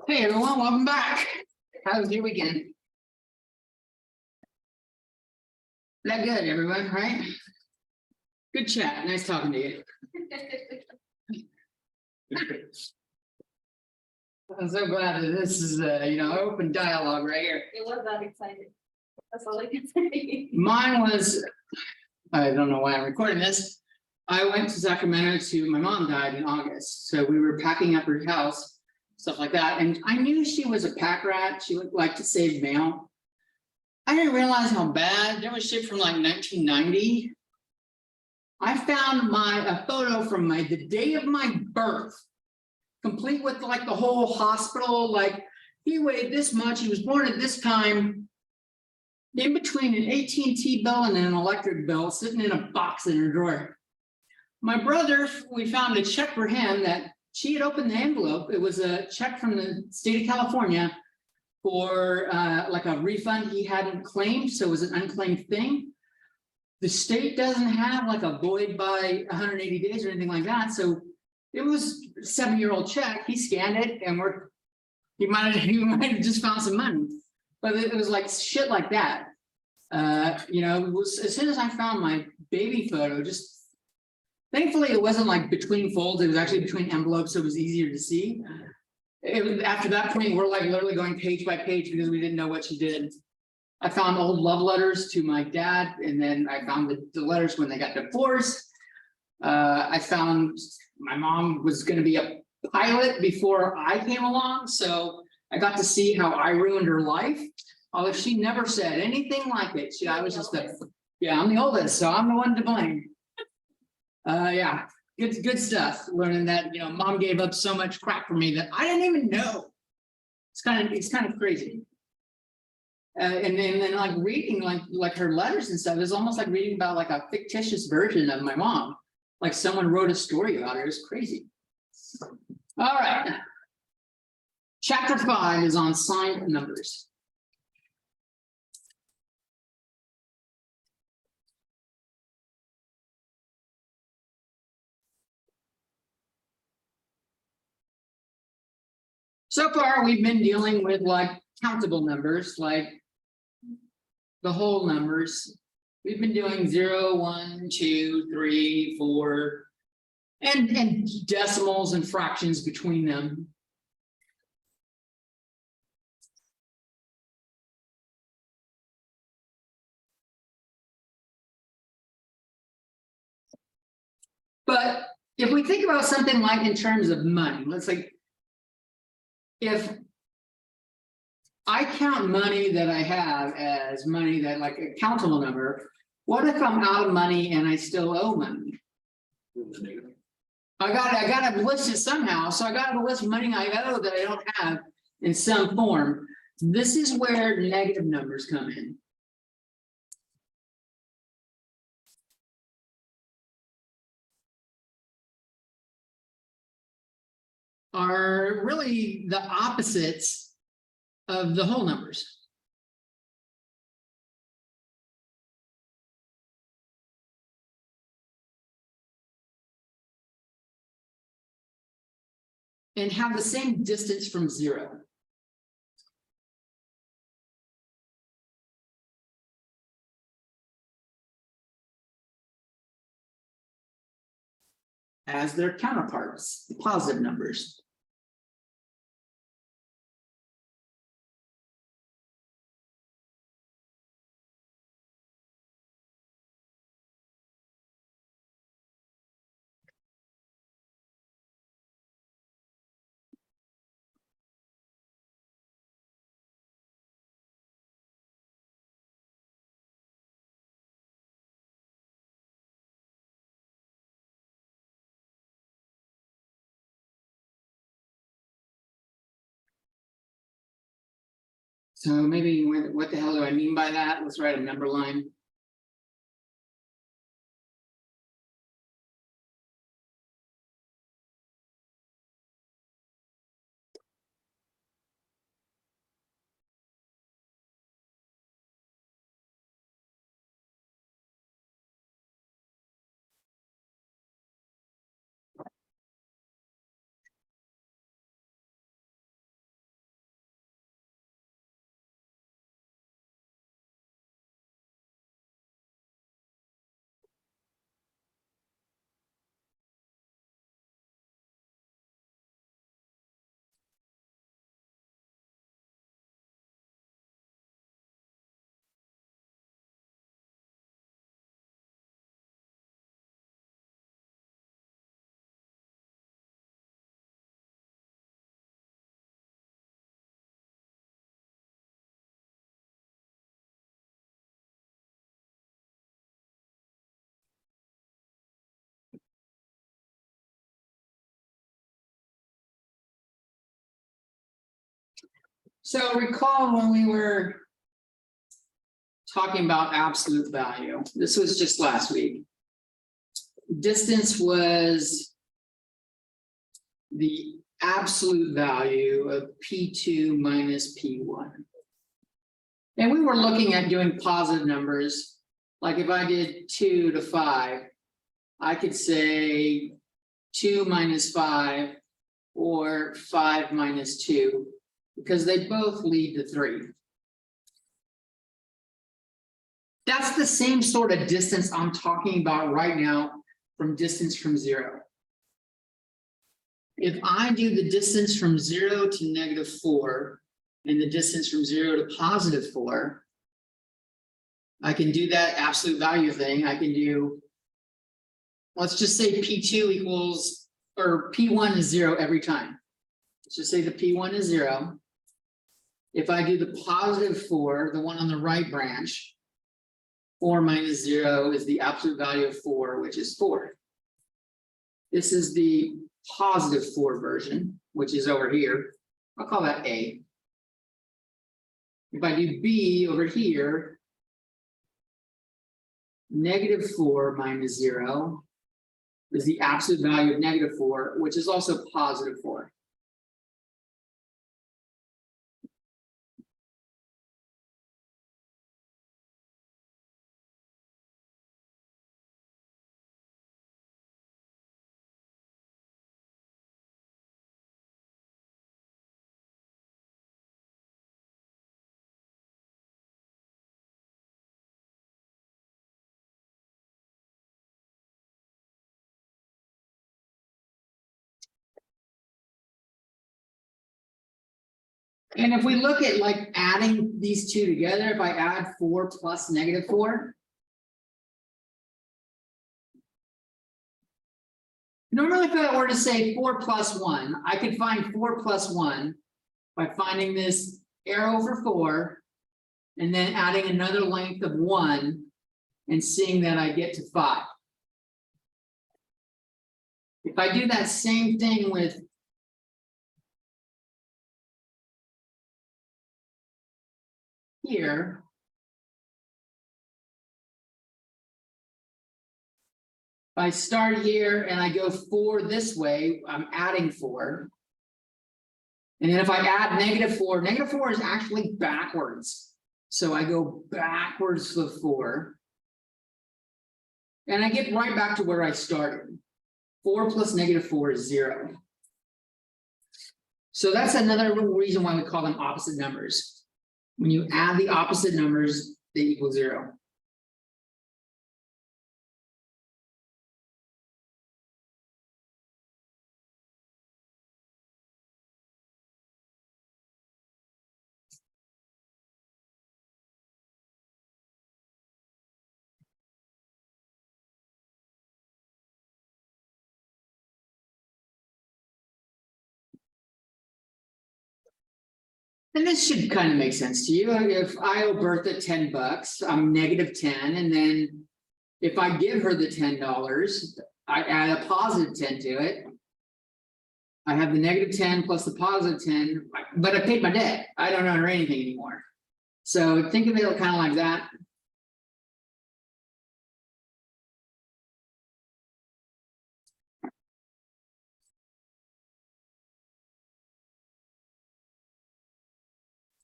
Hey everyone, welcome back. How was your weekend? That good, everyone, right? Good chat. Nice talking to you. I'm so glad that this is open dialogue right here. It was that exciting. That's all I can say. Mine was, I don't know why I'm recording this. I went to Sacramento my mom died in August. So we were packing up her house, stuff like that. And I knew she was a pack rat. She would like to save mail. I didn't realize how bad. There was shit from like 1990. I found a photo from the day of my birth, complete with like the whole hospital. Like he weighed this much. He was born at this time. In between an AT&T bill and an electric bill, sitting in a box in her drawer. My brother, we found a check for him that she had opened the envelope. It was a check from the state of California for like a refund he hadn't claimed, so it was an unclaimed thing. The state doesn't have like a void by 180 days or anything like that, so it was a 7-year-old check. He scanned it, and he might have just found some money, but it was like shit like that. As soon as I found my baby photo, just thankfully it wasn't like between folds. It was actually between envelopes, so it was easier to see. After that point, we're like literally going page by page because we didn't know what she did. I found old love letters to my dad, and then I found the letters when they got divorced. I found my mom was going to be a pilot before I came along, so I got to see how I ruined her life. Although she never said anything like it. I was just I'm the oldest, so I'm the one to blame. Yeah. Good stuff. Learning that mom gave up so much crap for me that I didn't even know. It's kind of crazy. And then like reading like her letters and stuff is almost like reading about like a fictitious version of my mom. Like someone wrote a story about her. It's crazy. All right. Chapter 5 is on signed numbers. So far, we've been dealing with like countable numbers, like the whole numbers. We've been doing 0, 1, 2, 3, 4, and decimals and fractions between them. But if we think about something like in terms of money, let's say if I count money that I have as money that like a countable number, what if I'm out of money and I still owe money? I gotta list it somehow. So I gotta list money I owe that I don't have in some form. This is where negative numbers come in. Are really the opposites of the whole numbers. And have the same distance from 0. As their counterparts, the positive numbers. So maybe what the hell do I mean by that? Let's write a number line. So recall when we were talking about absolute value, this was just last week. Distance was the absolute value of P2 minus P1. And we were looking at doing positive numbers. Like if I did 2 to 5, I could say 2 minus 5 or 5 minus 2, because they both lead to 3. That's the same sort of distance I'm talking about right now from distance from 0. If I do the distance from 0 to -4 and the distance from 0 to +4, I can do that absolute value thing. I can do, let's just say P2 equals, or P1 is 0 every time. Let's just say the P1 is 0. If I do the +4, the one on the right branch, 4 minus 0 is the absolute value of 4, which is 4. This is the +4 version, which is over here. I'll call that A. If I do B over here, -4 minus 0 is the absolute value of -4, which is also +4. And if we look at like adding these two together, if I add 4 plus -4. Normally, if I were to say 4 plus 1, I could find 4 plus 1 by finding this arrow for 4 and then adding another length of 1 and seeing that I get to 5. If I do that same thing with here, if I start here and I go 4 this way, I'm adding 4. And then if I add -4, -4 is actually backwards. So I go backwards to 4. And I get right back to where I started. 4 plus -4 is 0. So that's another reason why we call them opposite numbers. When you add the opposite numbers, they equal 0. And this should kind of make sense to you. If I owe Bertha $10, I'm -10, and then if I give her the $10, I add a +10 to it. I have the -10 plus the +10, but I paid my debt. I don't owe her anything anymore. So think of it kind of like that.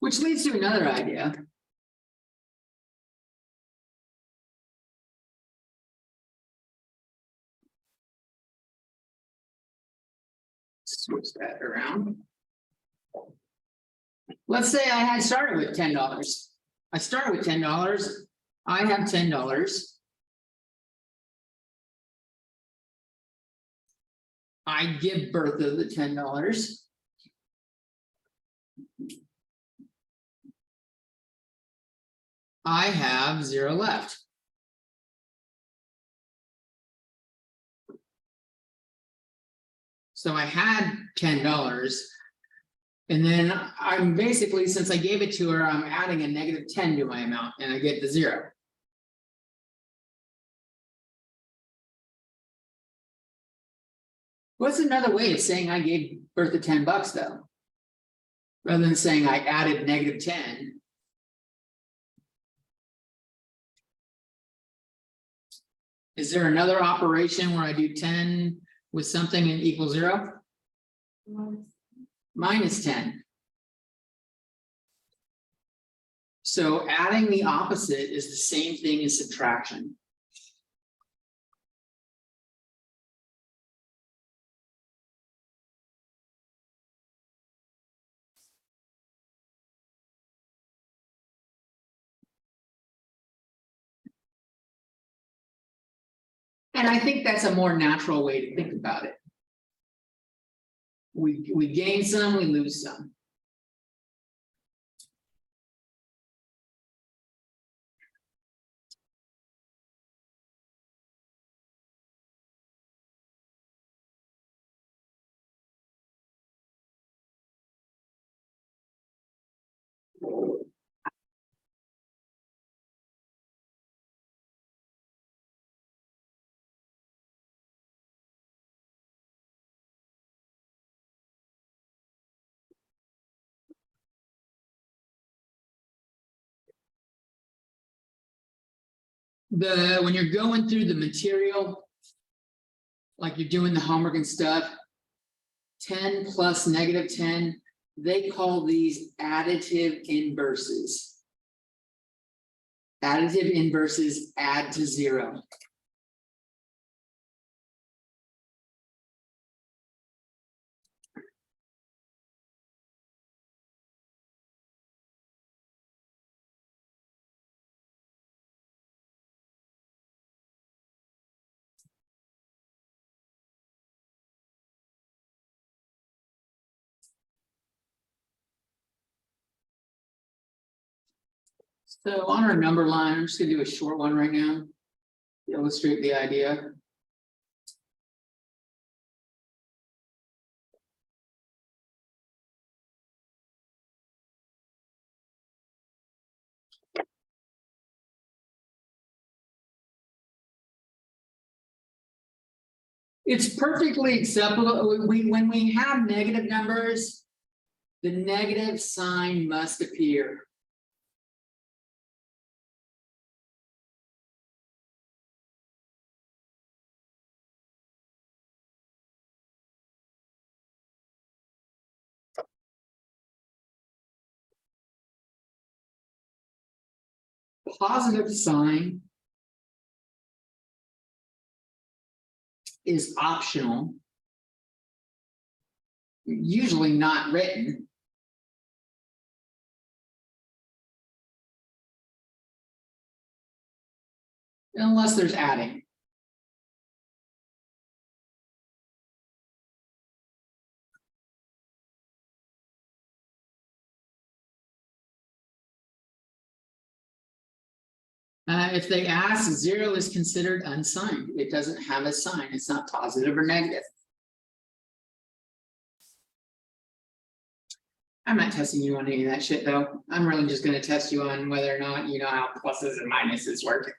Which leads to another idea. Switch that around. Let's say I had started with $10. I started with $10. I have $10. I give Bertha the $10. I have 0 left. So I had $10. And then I'm basically, since I gave it to her, I'm adding a -10 to my amount and I get the 0. What's another way of saying I gave Bertha $10 though? Rather than saying I added -10. Is there another operation where I do 10 with something and equals 0? -10. So adding the opposite is the same thing as subtraction. And I think that's a more natural way to think about it. We gain some, we lose some. When you're going through the material, like you're doing the homework and stuff, 10 plus -10, they call these additive inverses. Additive inverses add to 0. So on our number line, I'm just gonna do a short one right now to illustrate the idea. It's perfectly acceptable. When we have negative numbers, the negative sign must appear. Positive sign is optional, usually not written. Unless there's adding. If they ask, 0 is considered unsigned. It doesn't have a sign. It's not positive or negative. I'm not testing you on any of that shit, though. I'm really just going to test you on whether or not you know how pluses and minuses work.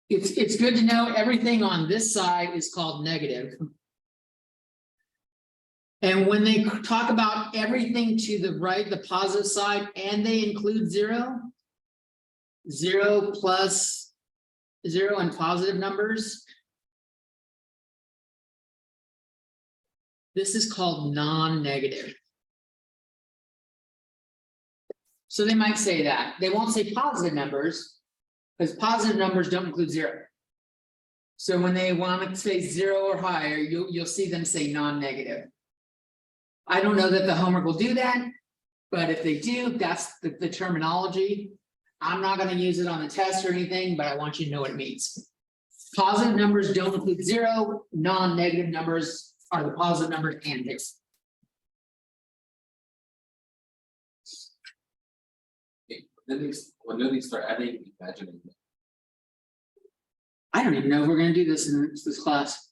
It's good to know everything on this side is called negative. And when they talk about everything to the right, the positive side, and they include 0, 0 plus 0 and positive numbers, this is called non-negative. So they might say that. They won't say positive numbers, because positive numbers don't include 0. So when they want to say 0 or higher, you'll see them say non-negative. I don't know that the homework will do that, but if they do, that's the terminology. I'm not going to use it on the test or anything, but I want you to know what it means. Positive numbers don't include 0. Non-negative numbers are the positive numbers and this. When do they start adding imagining? I don't even know if we're going to do this in this class.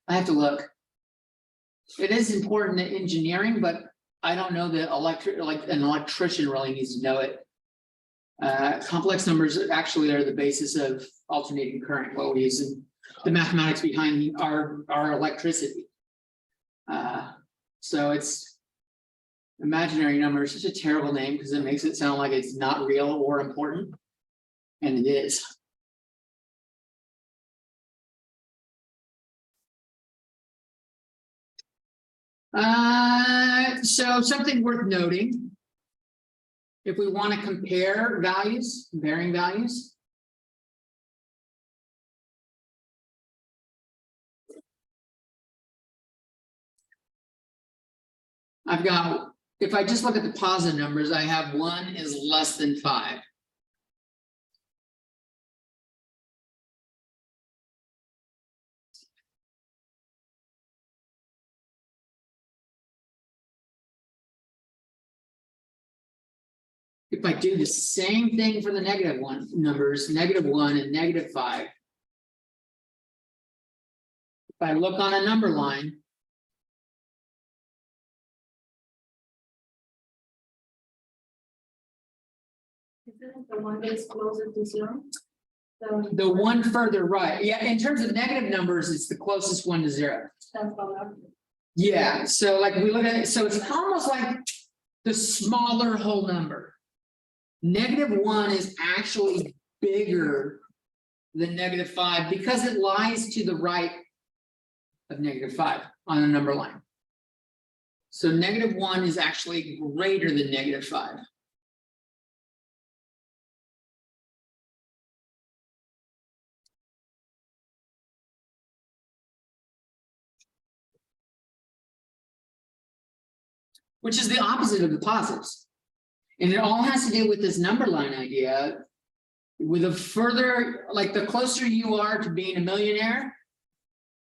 I have to look. It is important in engineering, but I don't know that like an electrician really needs to know it. Complex numbers actually are the basis of alternating current, what we use in the mathematics behind our electricity. So it's imaginary numbers, such a terrible name because it makes it sound like it's not real or important. And it is. So something worth noting. If we want to compare values, varying values. I've got, if I just look at the positive numbers, I have 1 is less than 5. If I do the same thing for the negative one numbers, -1 and -5. If I look on a number line. Isn't the one that's closer to 0? The one further right, yeah, in terms of negative numbers, it's the closest one to 0. That's what Yeah, so like we look at it, so it's almost like the smaller whole number. -1 is actually bigger than -5 because it lies to the right of -5 on a number line. So -1 is actually greater than -5. Which is the opposite of the positives. And it all has to do with this number line idea. With a further, like the closer you are to being a millionaire,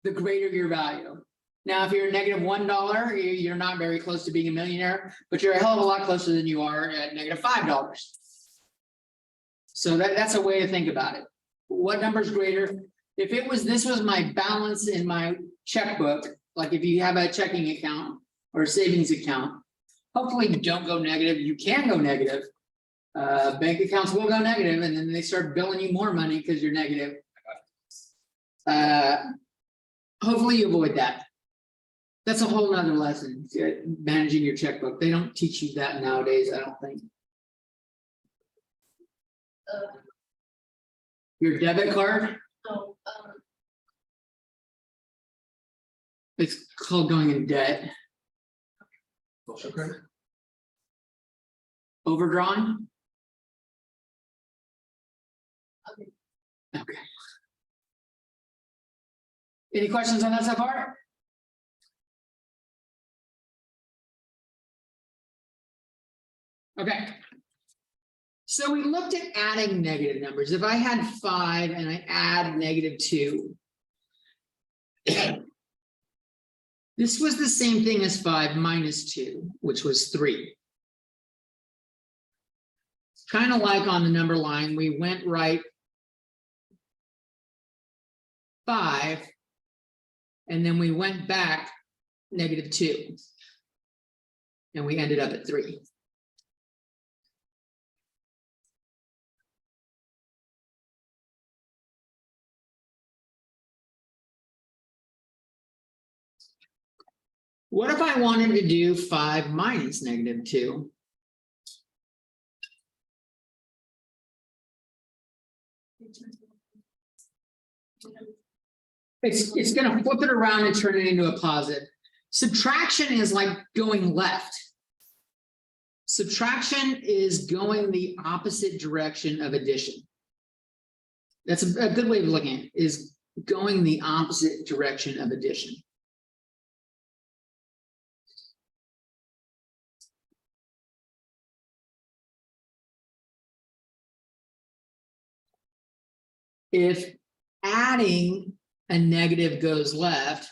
the greater your value. Now, if you're -$1, you're not very close to being a millionaire, but you're a hell of a lot closer than you are at -$5. So that's a way to think about it. What number is greater? If it was, this was my balance in my checkbook, like if you have a checking account or a savings account, hopefully you don't go negative. You can go negative. Bank accounts will go negative, and then they start billing you more money because you're negative. Hopefully you avoid that. That's a whole nother lesson, managing your checkbook. They don't teach you that nowadays, I don't think. Your debit card, No, it's called going in debt. Social credit? Overdrawn? Okay. Any questions on that so far? Okay. So we looked at adding negative numbers. If I had 5 and I add -2. This was the same thing as 5 minus 2, which was 3. Kind of like on the number line, we went right 5, and then we went back -2, and we ended up at 3. What if I wanted to do 5 minus -2? It's going to flip it around and turn it into a positive. Subtraction is like going left. Subtraction is going the opposite direction of addition. That's a good way of looking at it, is going the opposite direction of addition. If adding a negative goes left,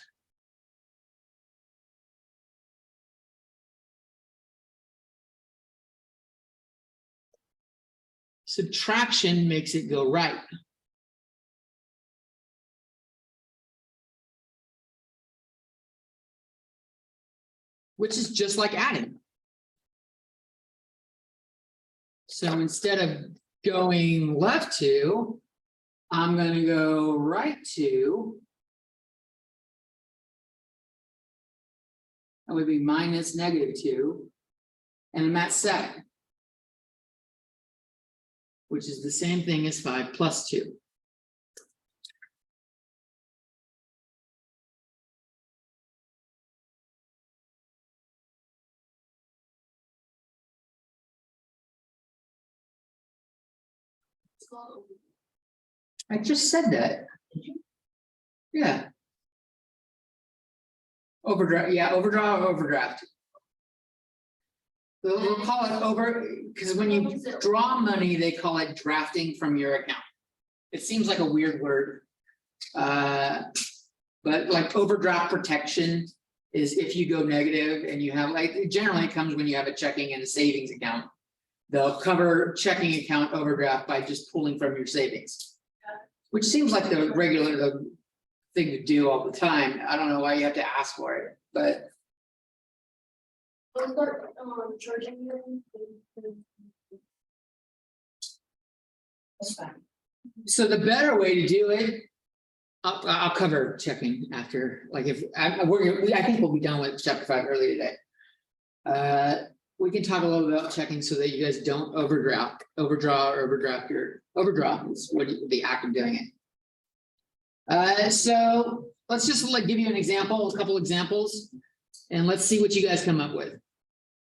subtraction makes it go right. Which is just like adding. So instead of going left to, I'm gonna go right to. That would be minus -2. And I'm at 7. Which is the same thing as 5 plus 2. It's called I just said that. Yeah. Overdraft, yeah, overdraw or overdraft. We'll call it over, because when you draw money, they call it drafting from your account. It seems like a weird word. But like overdraft protection is if you go negative and you have, like, generally it comes when you have a checking and a savings account. They'll cover checking account overdraft by just pulling from your savings. Which seems like the regular thing to do all the time. I don't know why you have to ask for it, but Those are charging you. That's fine. so the better way to do it. I'll cover checking after, like if I think we'll be done with chapter 5 early today. We can talk a little bit about checking so that you guys don't overdraw or overdraft your overdraw is what the act of doing it. So let's just like give you an example, a couple examples, and let's see what you guys come up with.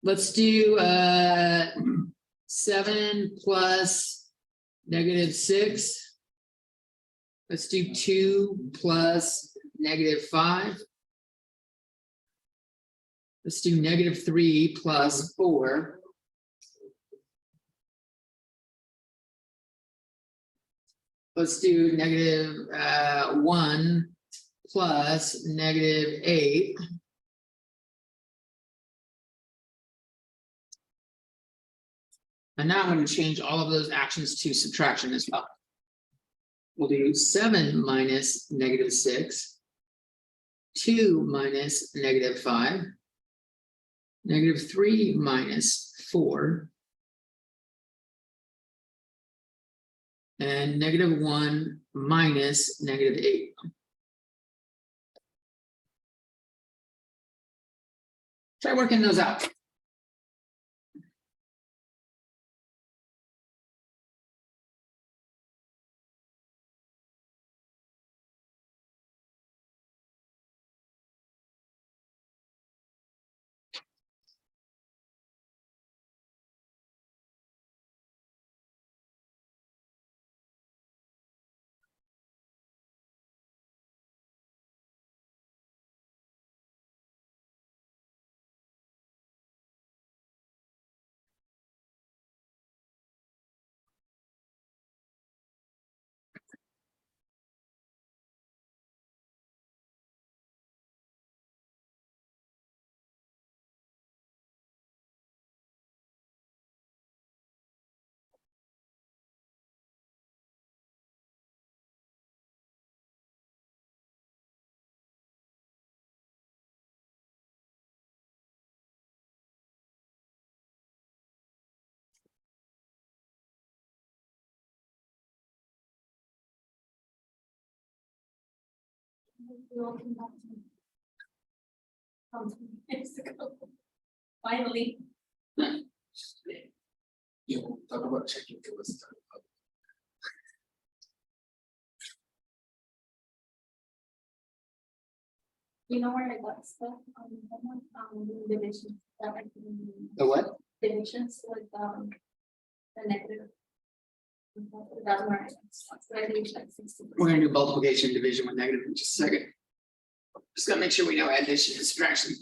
Let's do 7 plus -6. Let's do 2 plus -5. Let's do -3 plus 4. Let's do -1 plus -8. And now I'm going to change all of those actions to subtraction as well. We'll do 7 minus -6, 2 minus -5, -3 minus 4, and -1 minus -8. Try working those out. We all came back to me. 2 years ago. Finally. You know, talk about checking to us. You know where I got stuff on divisions, that like The what? divisions with the negative. That's where I got stuck. So I did like 60%. We're gonna do multiplication and division with negative in just a second. Just gotta make sure we know addition and subtraction.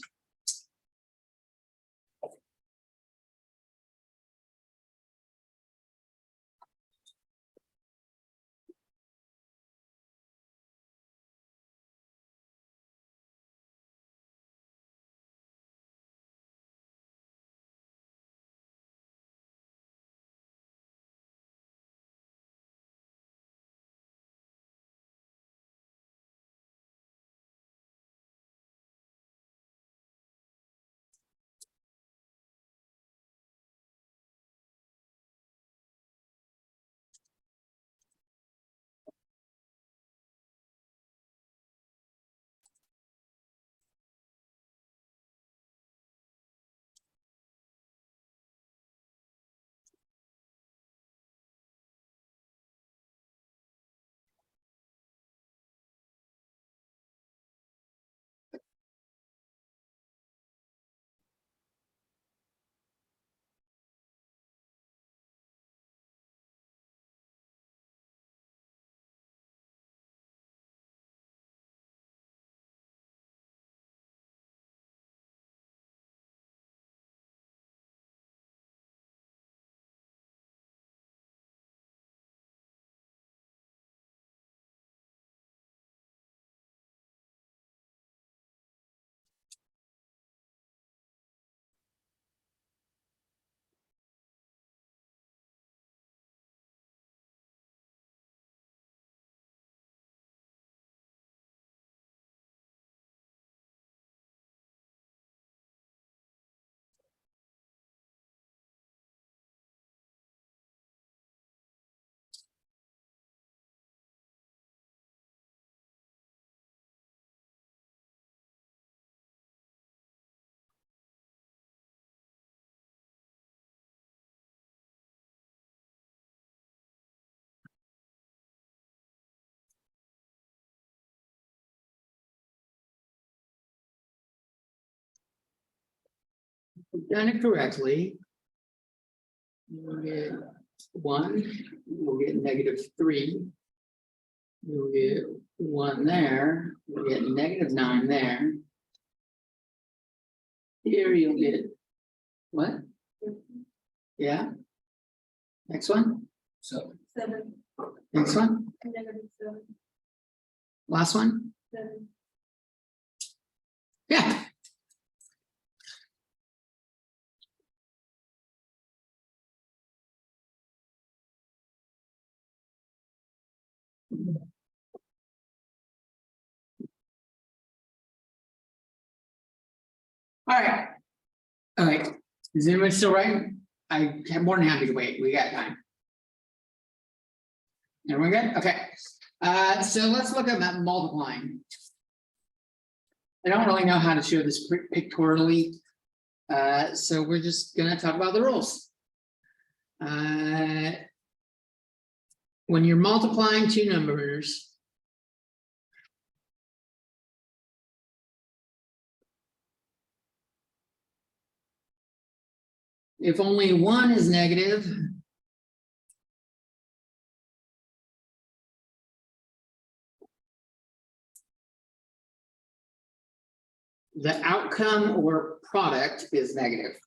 done it correctly. We'll get 1, we'll get -3. We'll get 1 there, we'll get -9 there. Here you'll get, what? Yeah. Next one, So, 7, next one, -7, last one, 7. yeah. All right, is anyone still writing? I'm more than happy to wait, we got time. Everyone good? Okay, so let's look at that multiplying. I don't really know how to show this pictorially. So we're just gonna talk about the rules. When you're multiplying two numbers. If only one is negative. The outcome or product is negative.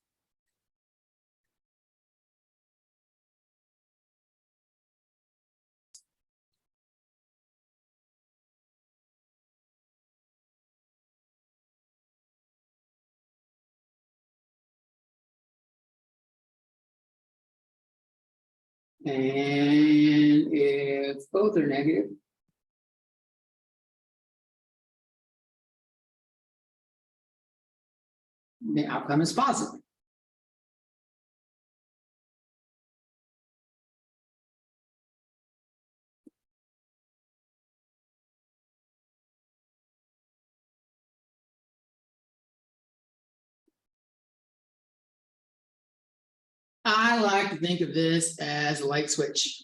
And if both are negative. The outcome is positive. I like to think of this as a light switch.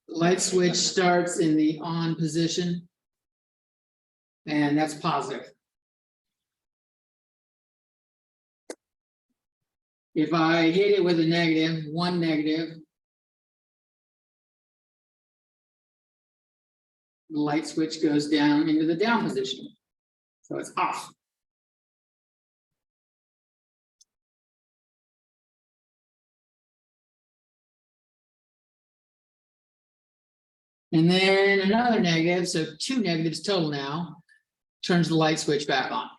Light switch starts in the on position. And that's positive. If I hit it with a negative, one negative. The light switch goes down into the down position. So it's off. And then another negative, so 2 negatives total now, turns the light switch back on.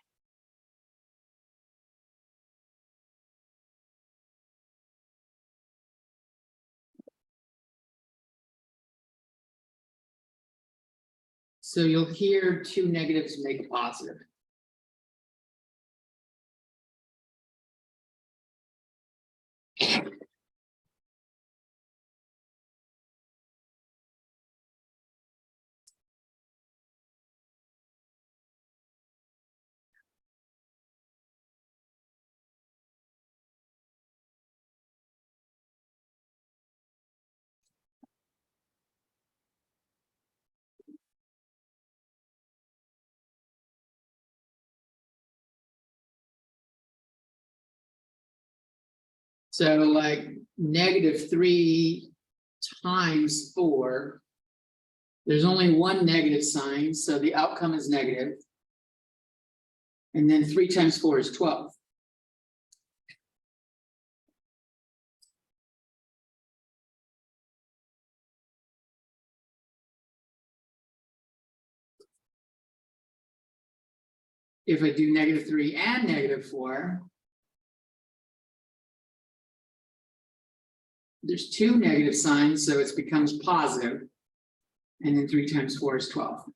So you'll hear 2 negatives make a positive. So like -3 times 4. There's only one negative sign, so the outcome is negative. And then 3 times 4 is 12. If I do -3 and -4. There's 2 negative signs, so it becomes positive. And then 3 times 4 is 12.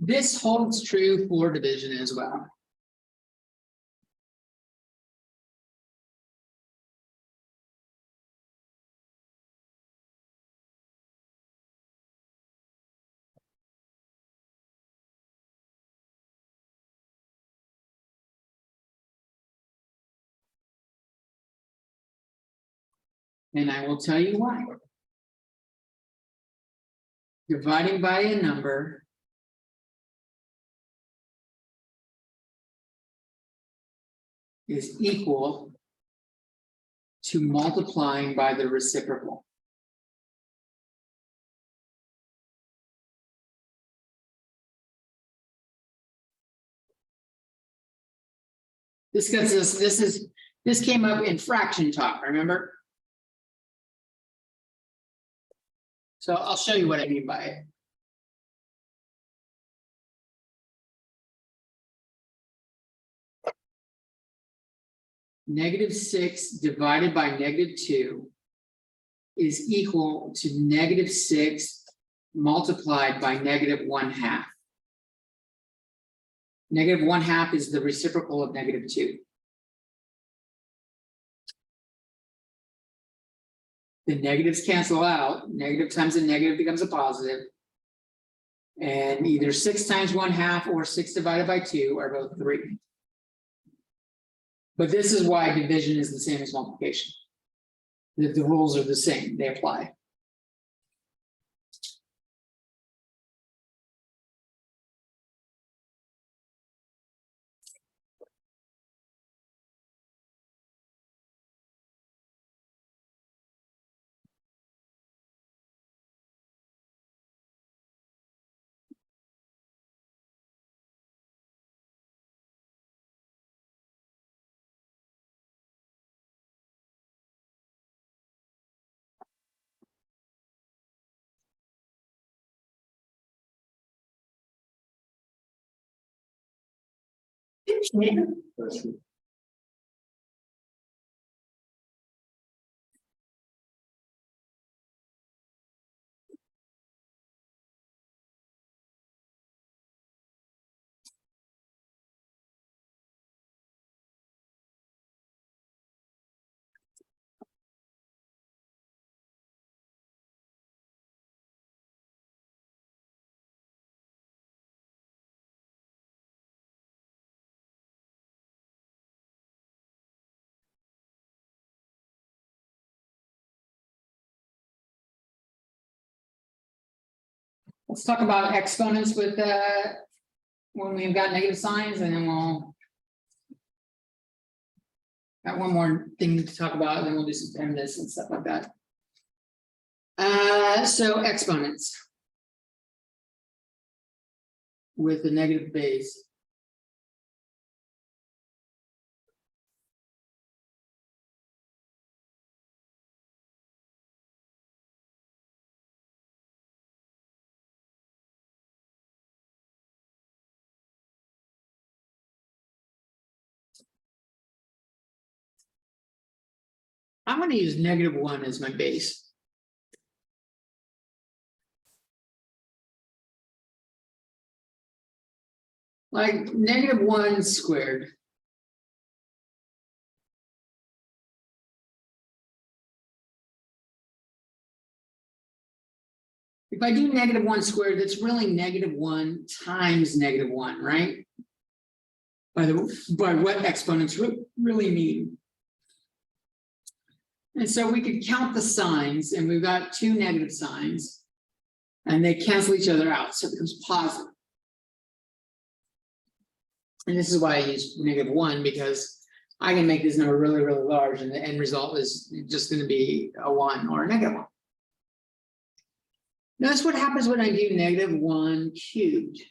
This holds true for division as well. And I will tell you why. Dividing by a number is equal to multiplying by the reciprocal. This gets us, this came up in fraction talk, remember? So I'll show you what I mean by it. -6 divided by -2 is equal to -6 multiplied by -1/2. -1/2 is the reciprocal of -2. The negatives cancel out, negative times a negative becomes a positive. And either 6 times 1/2 or 6 divided by 2 are both 3. But this is why division is the same as multiplication. The rules are the same, they apply. Let's talk about exponents with when we've got negative signs, and then we'll got one more thing to talk about, and then we'll do some PEMDAS and stuff like that. So exponents with the negative base. I'm going to use -1 as my base. Like -1 squared. If I do -1 squared, that's really -1 times -1, right? By what exponents really mean. And so we could count the signs, and we've got 2 negative signs, and they cancel each other out, so it becomes positive. And this is why I use -1, because I can make this number really, really large, and the end result is just going to be a 1 or a -1. Notice what happens when I do -1 cubed.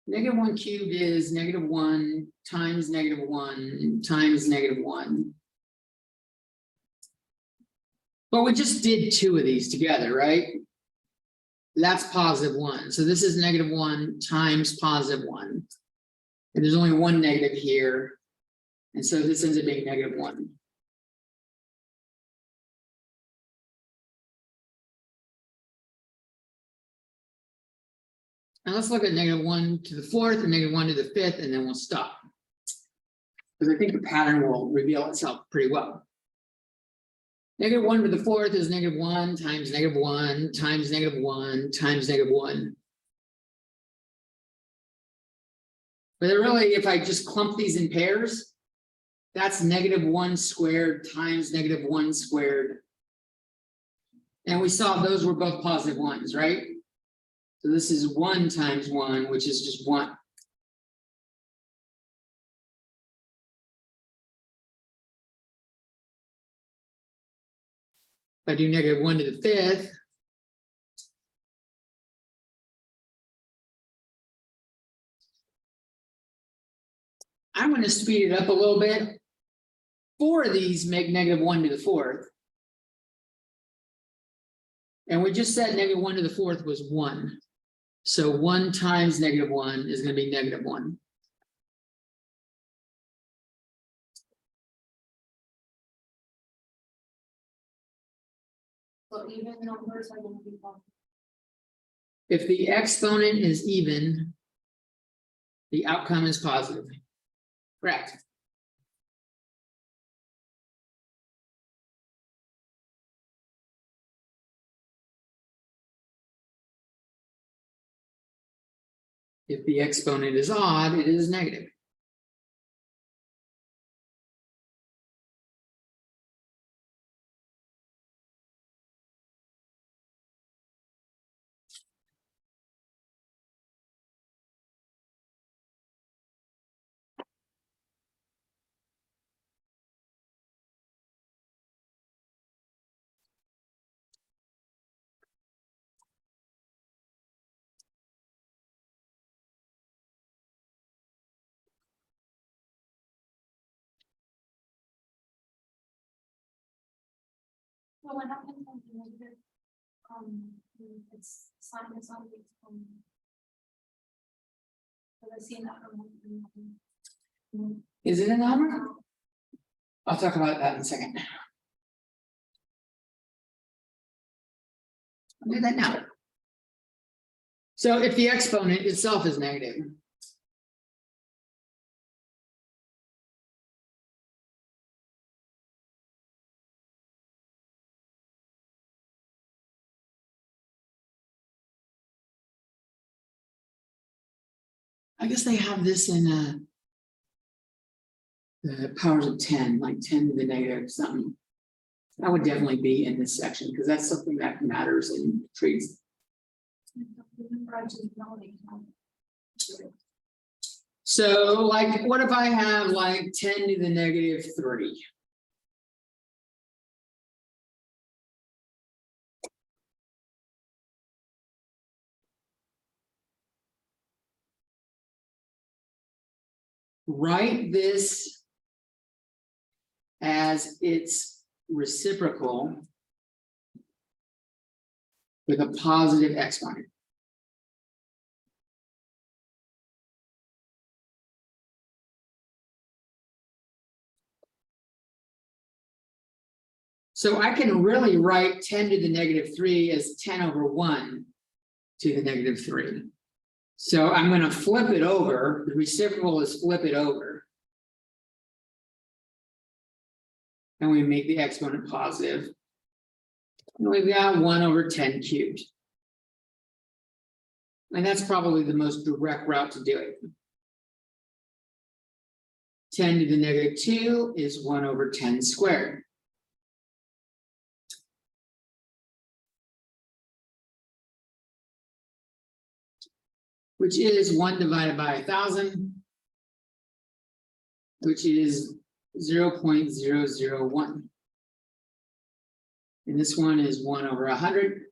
-1 cubed is -1 times -1 times -1. But we just did 2 of these together, right? That's +1. So this is -1 times +1. And there's only 1 negative here. And so this ends up being -1. Now let's look at -1 to the 4th and -1 to the 5th, and then we'll stop. Because I think the pattern will reveal itself pretty well. -1 to the 4th is -1 times -1 times -1 times -1. But really, if I just clump these in pairs, That's -1 squared times -1 squared. And we saw those were both positive ones, right? So this is 1 times 1, which is just 1. If I do -1 to the 5th. I'm going to speed it up a little bit. 4 of these make -1 to the 4th. And we just said -1 to the 4th was 1. So 1 times -1 is going to be -1. So even numbers are gonna be positive. If the exponent is even, the outcome is positive. Correct. If the exponent is odd, it is negative. So what happens when the negative, when it's sign is on the exponent? So I see that from. Is it a number? I'll talk about that in a second. I'll do that now. So if the exponent itself is negative. I guess they have this in the powers of 10, like 10 to the negative something. That would definitely be in this section because that's something that matters in trees. So like, what if I have like 10 to the negative 3? Write this as its reciprocal with a positive exponent. So I can really write 10 to the negative 3 as 10 over 1 to the negative 3. So I'm going to flip it over. The reciprocal is flip it over. And we make the exponent positive. And we've got 1 over 10 cubed. And that's probably the most direct route to do it. 10 to the negative 2 is 1 over 10 squared. Which is 1 divided by 1,000, which is 0.001. And this one is 1 over 100.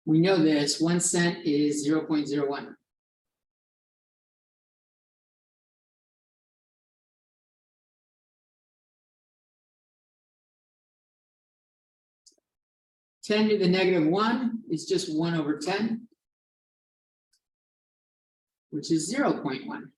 We know this, 1 cent is 0.01. Ten to the negative 1 is just 1 over 10. Which is 0.1.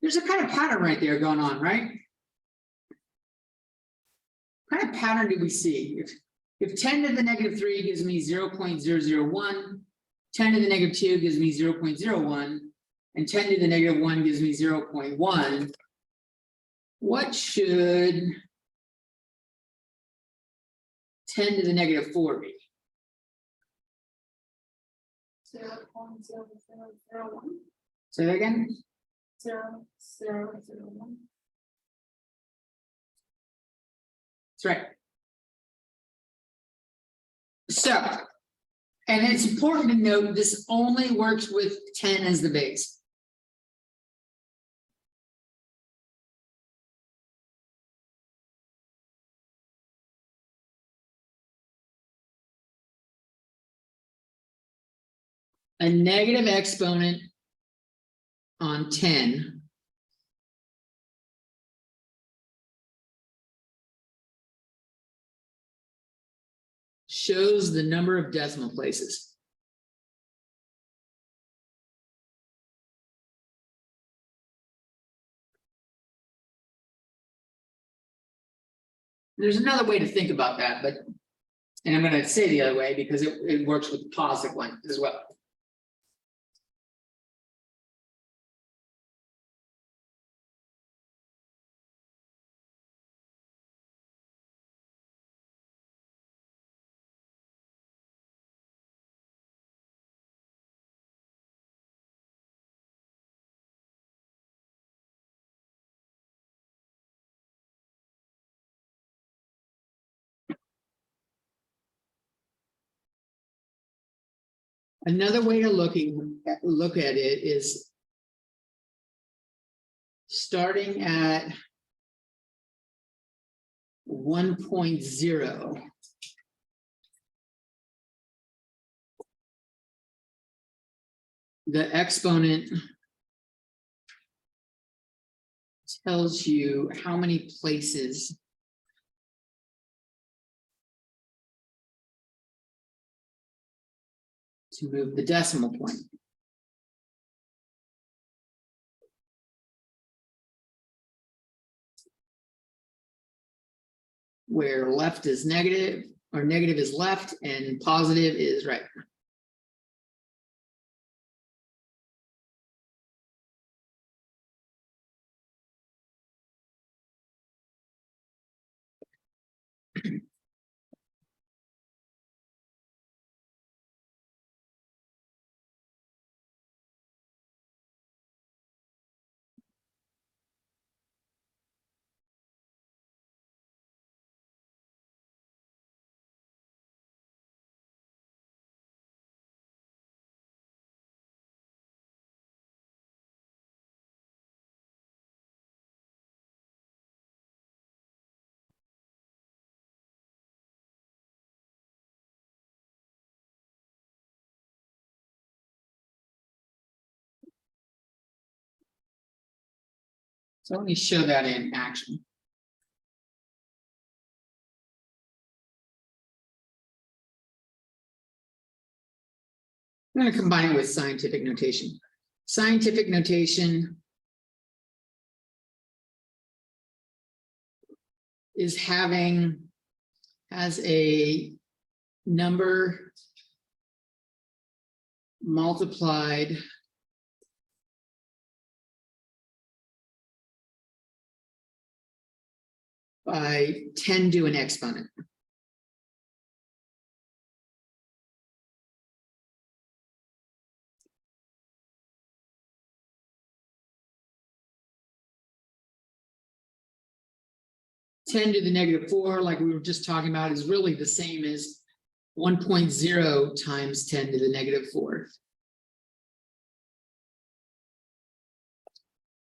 There's a kind of pattern right there going on, right? What kind of pattern do we see? If 10 to the negative 3 gives me 0.001, 10 to the negative 2 gives me 0.01, and 10 to the negative 1 gives me 0.1. what should 10 to the negative 4 be? 0.0001. Say that again? 0.0001. That's right. So, and it's important to note, this only works with 10 as the base. A negative exponent on 10 shows the number of decimal places. There's another way to think about that, but, and I'm going to say the other way because it works with the positive one as well. Another way to look at it is starting at 1.0. The exponent tells you how many places to move the decimal point. Where left is negative, or negative is left, and positive is right. So let me show that in action. I'm going to combine it with scientific notation. Scientific notation is has a number multiplied by 10 to an exponent. Ten to the negative 4, like we were just talking about, is really the same as 1.0 times 10 to the negative 4.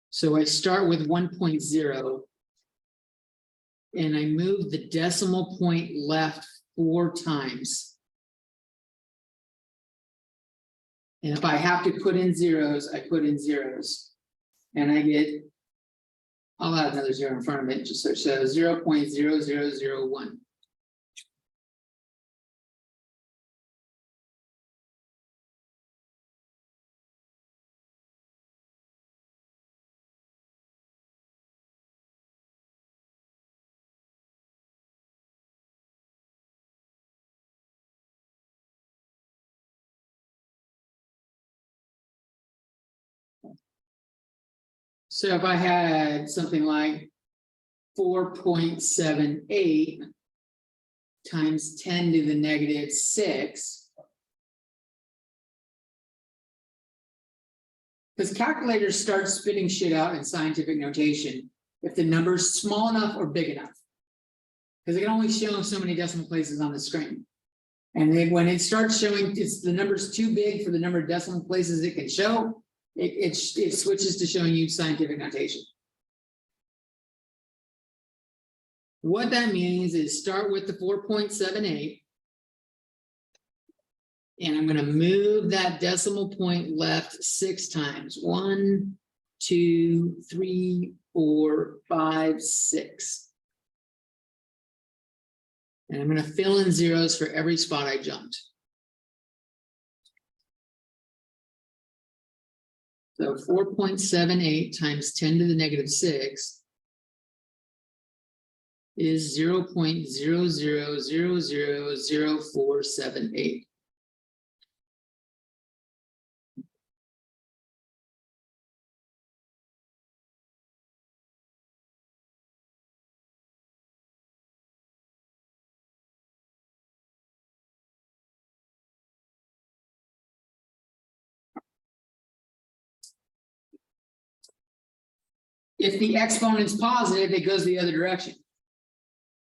So I start with 1.0 and I move the decimal point left 4 times. And if I have to put in zeros, I put in zeros. And I get, I'll add another 0 in front of it, just so it shows 0.0001. So if I had something like 4.78 times 10 to the negative 6. Because calculators start spitting shit out in scientific notation if the number's small enough or big enough. Because it can only show so many decimal places on the screen. And then when it starts showing, it's the number's too big for the number of decimal places it can show, it switches to showing you scientific notation. What that means is start with the 4.78. And I'm going to move that decimal point left 6 times. 1, 2, 3, 4, 5, 6. And I'm going to fill in zeros for every spot I jumped. So 4.78 times 10 to the negative 6 is 0.00000478. If the exponent's positive, it goes the other direction.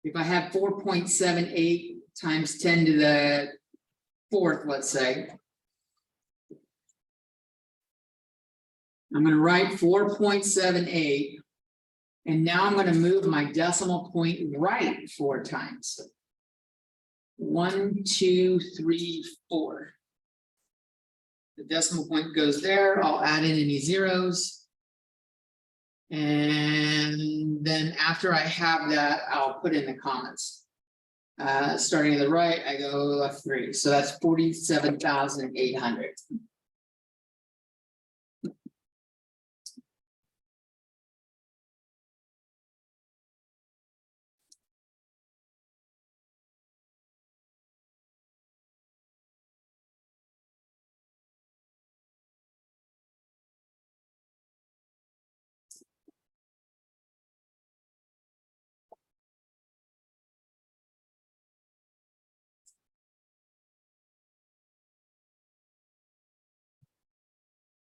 If I have 4.78 times 10 to the 4th, let's say, I'm going to write 4.78, and now I'm going to move my decimal point right 4 times. 1, 2, 3, 4. The decimal point goes there. I'll add in any zeros. And then after I have that, I'll put in the comments. Starting at the right, I go left 3. So that's 47,800.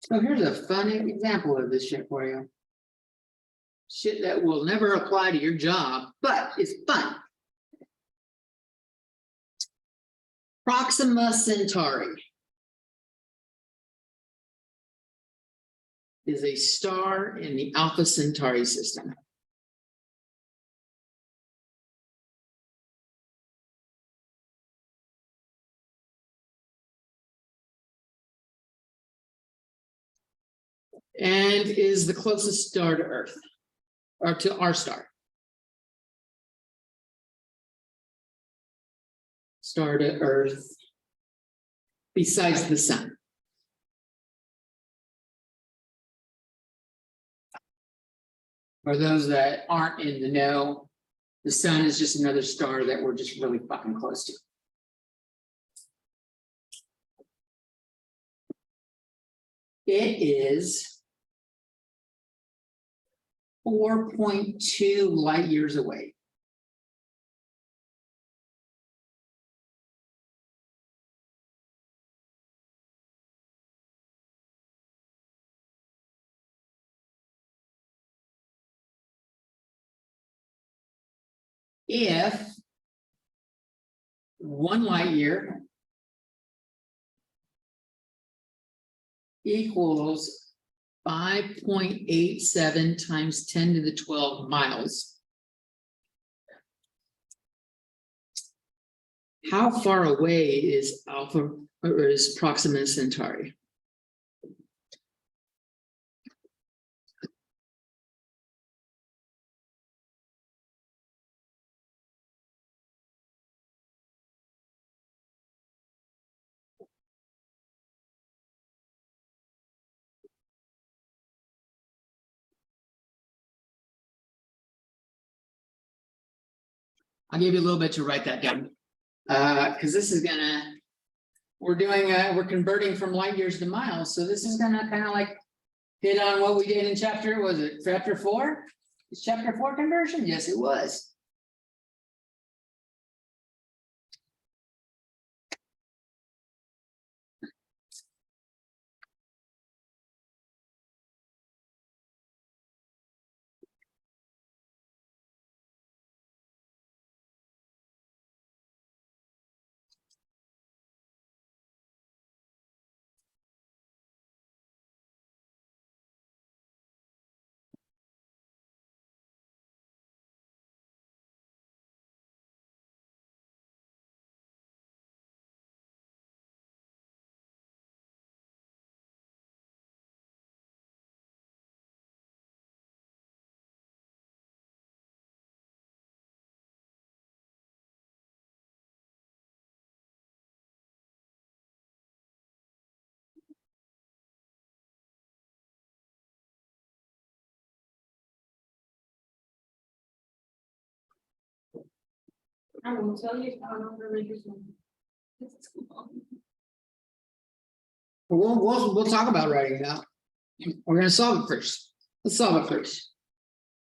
So here's a fun example of this shit for you. Shit that will never apply to your job, but it's fun. Proxima Centauri is a star in the Alpha Centauri system. And is the closest star to Earth, or to our star. Star to Earth, besides the sun. For those that aren't in the know, the sun is just another star that we're just really fucking close to. It is 4.2 light years away. If 1 light year equals 5.87 times 10 to the 12 miles. How far away is Alpha, or is Proxima Centauri? I'll give you a little bit to write that down. Because this is gonna, we're converting from light years to miles. So this is gonna kind of like hit on what we did in chapter 4? Chapter 4 conversion? Yes, it was. I will tell you, I don't really use them. We'll talk about writing it out. We're gonna solve it first. Let's solve it first.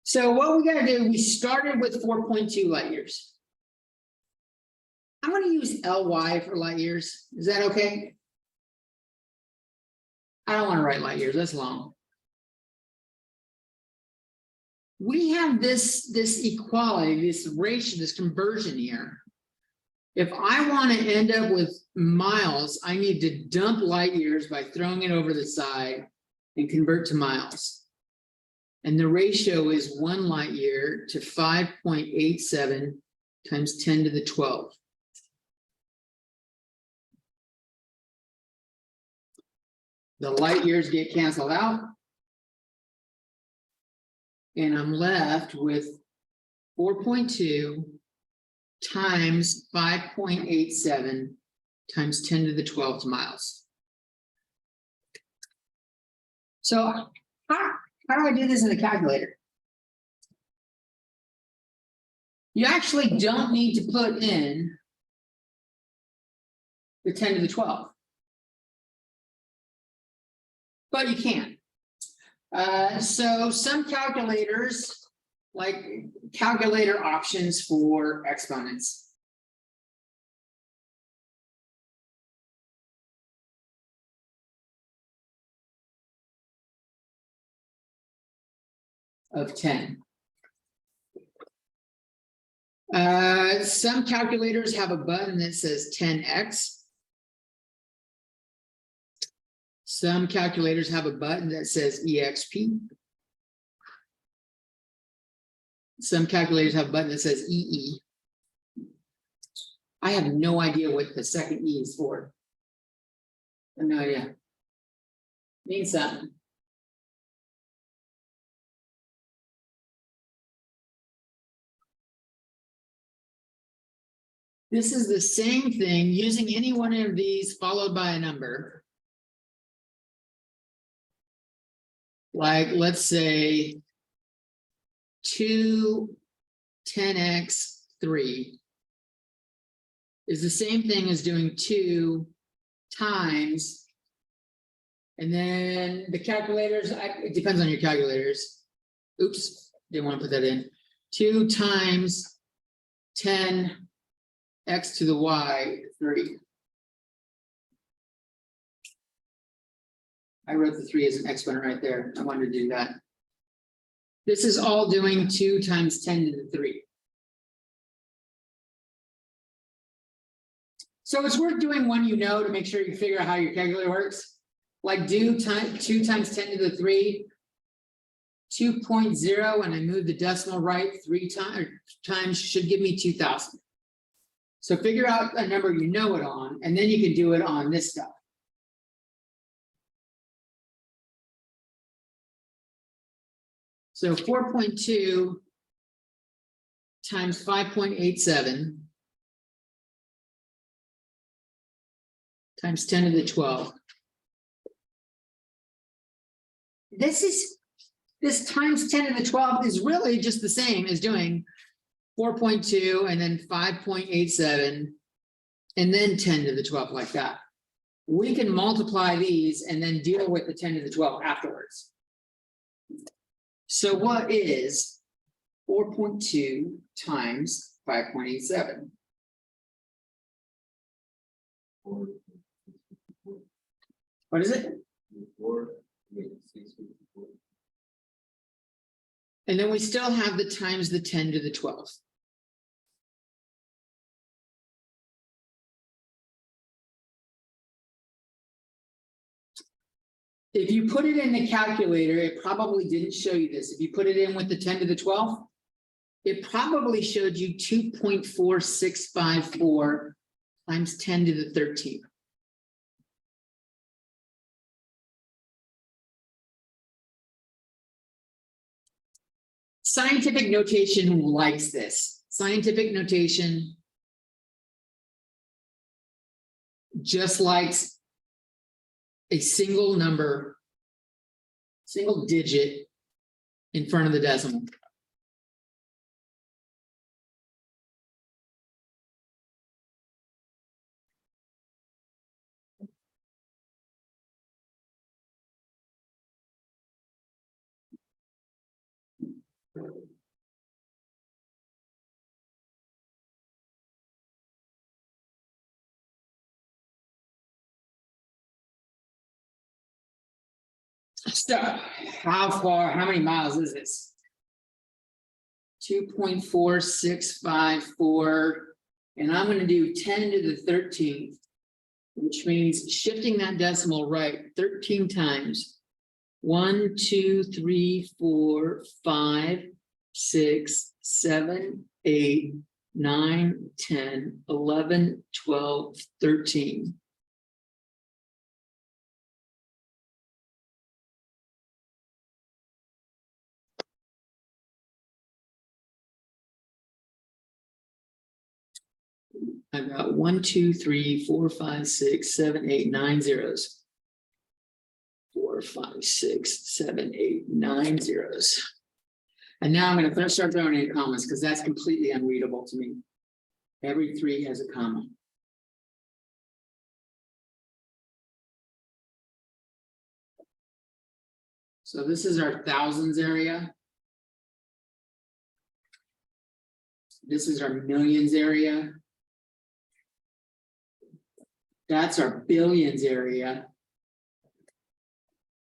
So what we gotta do, we started with 4.2 light years. I'm gonna use LY for light years. Is that okay? I don't want to write light years, that's long. We have this equality, this ratio, this conversion here. If I want to end up with miles, I need to dump light years by throwing it over the side and convert to miles. And the ratio is 1 light year to 5.87 times 10 to the 12. The light years get canceled out. And I'm left with 4.2 times 5.87 times 10 to the 12th miles. So how do I do this in the calculator? You actually don't need to put in the 10 to the 12. But you can. So some calculators, like calculator options for exponents. Of 10. Some calculators have a button that says 10x. Some calculators have a button that says EXP. Some calculators have a button that says EE. I have no idea what the second E is for. I have no idea. Means something. This is the same thing using any one of these followed by a number. Like, let's say 2 10x 3 is the same thing as doing 2 times, and then the calculators, it depends on your calculators. Oops, didn't want to put that in. 2 times 10 x to the y 3. I wrote the 3 as an exponent right there. I wanted to do that. This is all doing 2 times 10 to the 3. So it's worth doing one you know to make sure you figure out how your calculator works. Like do 2 times 10 to the 3, 2.0, and I move the decimal right 3 times should give me 2,000. So figure out a number you know it on, and then you can do it on this stuff. So 4.2 times 5.87 times 10 to the 12. This times 10 to the 12 is really just the same as doing 4.2 and then 5.87 and then 10 to the 12 like that. We can multiply these and then deal with the 10 to the 12 afterwards. So what is 4.2 times 5.87. Four, What is it? four, yeah, 654. And then we still have the times the 10 to the 12. If you put it in the calculator, it probably didn't show you this. If you put it in with the 10 to the 12, it probably showed you 2.4654 times 10 to the 13. Scientific notation likes this. Scientific notation just likes a single number, single digit in front of the decimal. So how many miles is this? 2.4654, and I'm gonna do 10 to the 13th, which means shifting that decimal right 13 times. 1, 2, 3, 4, 5, 6, 7, 8, 9, 10, 11, 12, 13. I've got 1, 2, 3, 4, 5, 6, 7, 8, 9 zeros. 4, 5, 6, 7, 8, 9 zeros. And now I'm going to start throwing in commas because that's completely unreadable to me. Every 3 has a comma. So this is our thousands area. This is our millions area. That's our billions area.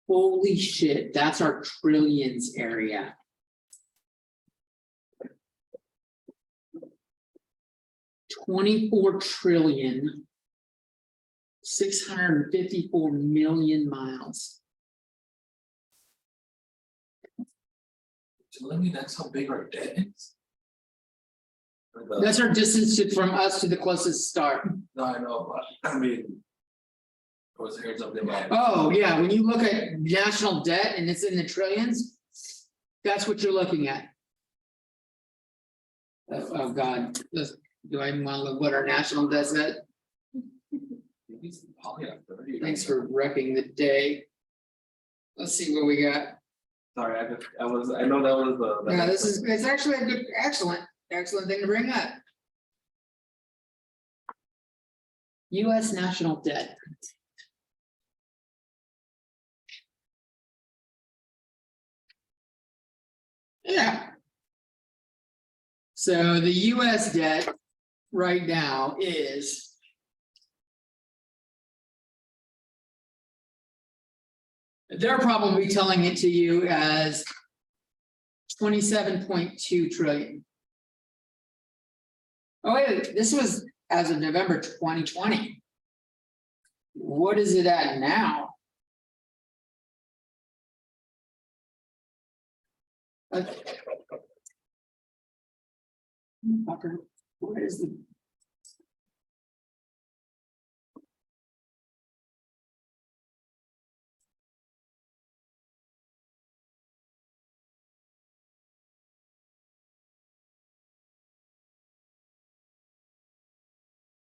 Holy shit, that's our trillions area. $24,654,000,000 miles. Telling me that's how big our debt is? Or the- That's our distance from us to the closest star. No, I know, but I mean. I was hearing something about. Oh, yeah, when you look at national debt and it's in the trillions, that's what you're looking at. Oh, God, do I even want to look what our national debt's at? Maybe it's probably like 30. Thanks for wrecking the day. Let's see what we got. Sorry, I know that was the. Yeah, it's actually a good, excellent thing to bring up. US national debt. Yeah. So the US debt right now is. They're probably telling it to you as 27.2 trillion. Oh, wait, this was as of November 2020. What is it at now? Fucker, what is the?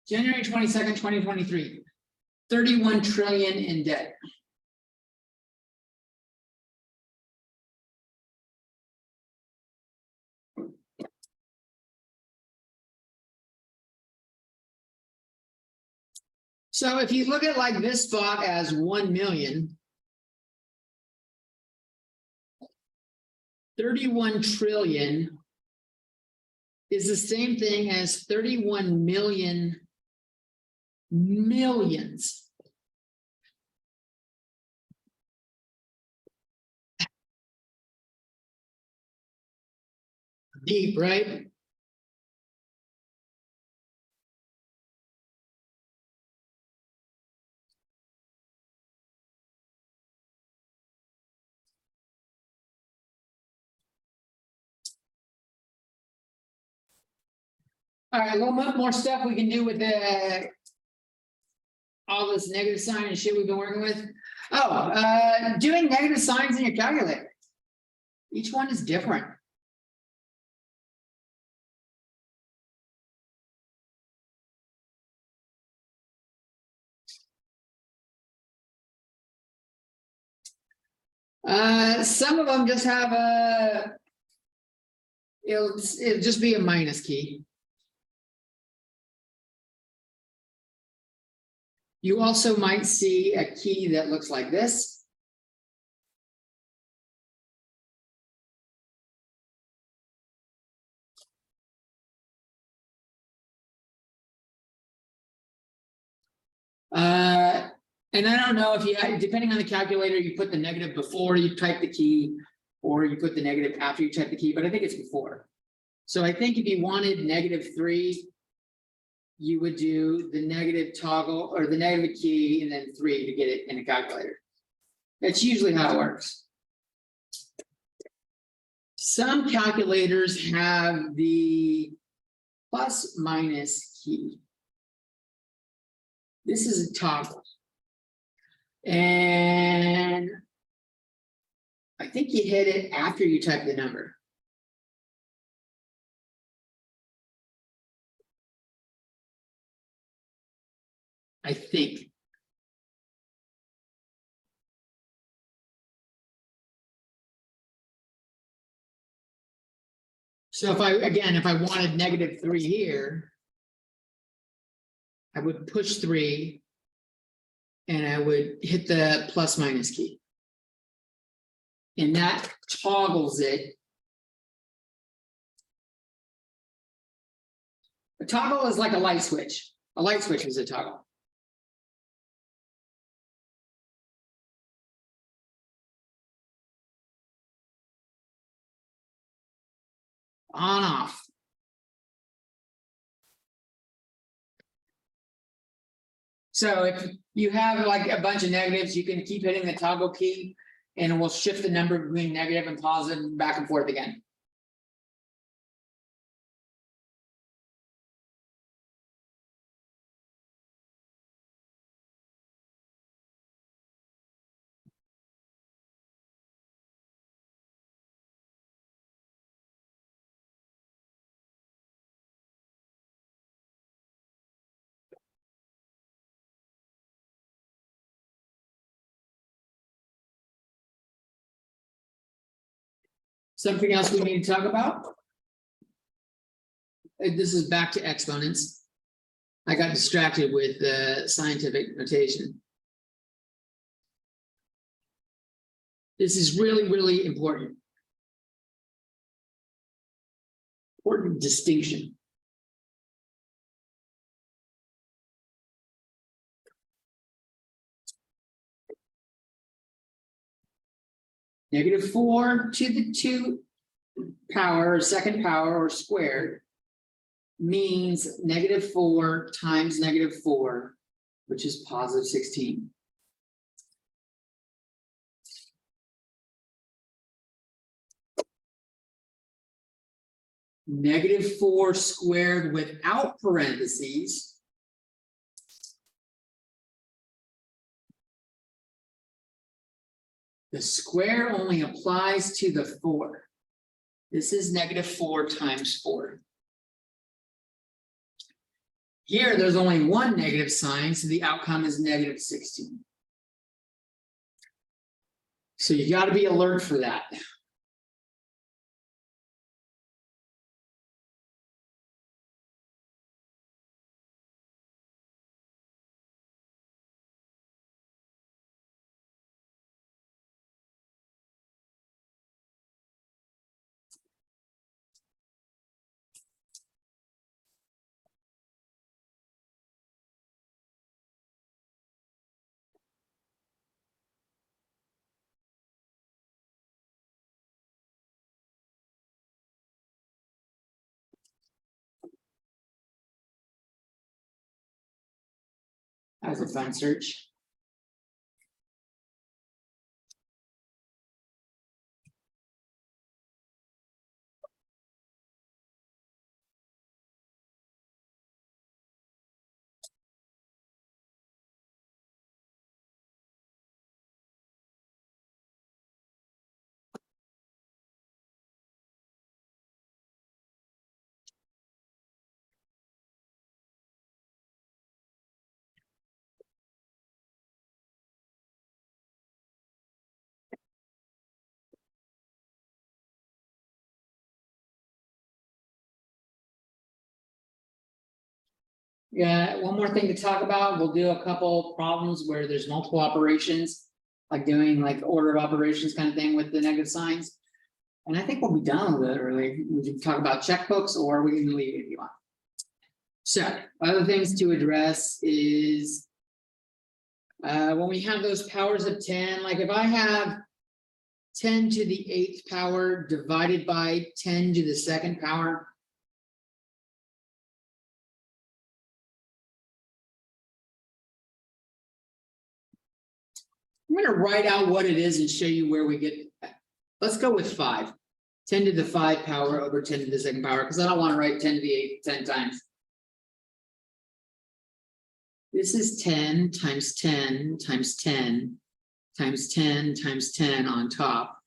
January 22nd, 2023, 31 trillion in debt. So if you look at like this spot as 1 million. 31 trillion is the same thing as 31 million millions. Deep, right? All right, a little bit more stuff we can do with the all this negative sign and shit we've been working with. Oh, doing negative signs in your calculator. Each one is different. Some of them just have a, it'll just be a minus key. You also might see a key that looks like this. And I don't know if you, depending on the calculator, you put the negative before you type the key, or you put the negative after you type the key, but I think it's before. So I think if you wanted -3, you would do the negative toggle or the negative key and then 3 to get it in a calculator. That's usually how it works. Some calculators have the plus minus key. This is a toggle. And I think you hit it after you type the number. I think. So if I wanted -3 here, I would push 3 and I would hit the plus minus key. And that toggles it. A toggle is like a light switch. A light switch is a toggle. On, off. So if you have like a bunch of negatives, you can keep hitting the toggle key and it will shift the number between negative and positive back and forth again. Something else we need to talk about? This is back to exponents. I got distracted with the scientific notation. This is really, really important. Important distinction. -4 to the 2 power, or second power, or squared means -4 times -4, which is +16. -4 squared without parentheses . The square only applies to the 4. This is -4 times 4. Here, there's only one negative sign, so the outcome is -16. So you got to be alert for that. As a fun search. Yeah, one more thing to talk about, we'll do a couple problems where there's multiple operations. Like doing like order of operations kind of thing with the negative signs. And I think we'll be done with it, really, we can talk about checkbooks or we can leave if you want. So, other things to address is. When we have those powers of 10, like if I have. 10 to the 8th power divided by 10 to the 2nd power. I'm gonna write out what it is and show you where we get. Let's go with 5. 10 to the 5 power over 10 to the 2nd power, because I don't want to write 10 to the 8th 10 times. This is 10 times 10 times 10 times 10 times 10 on top.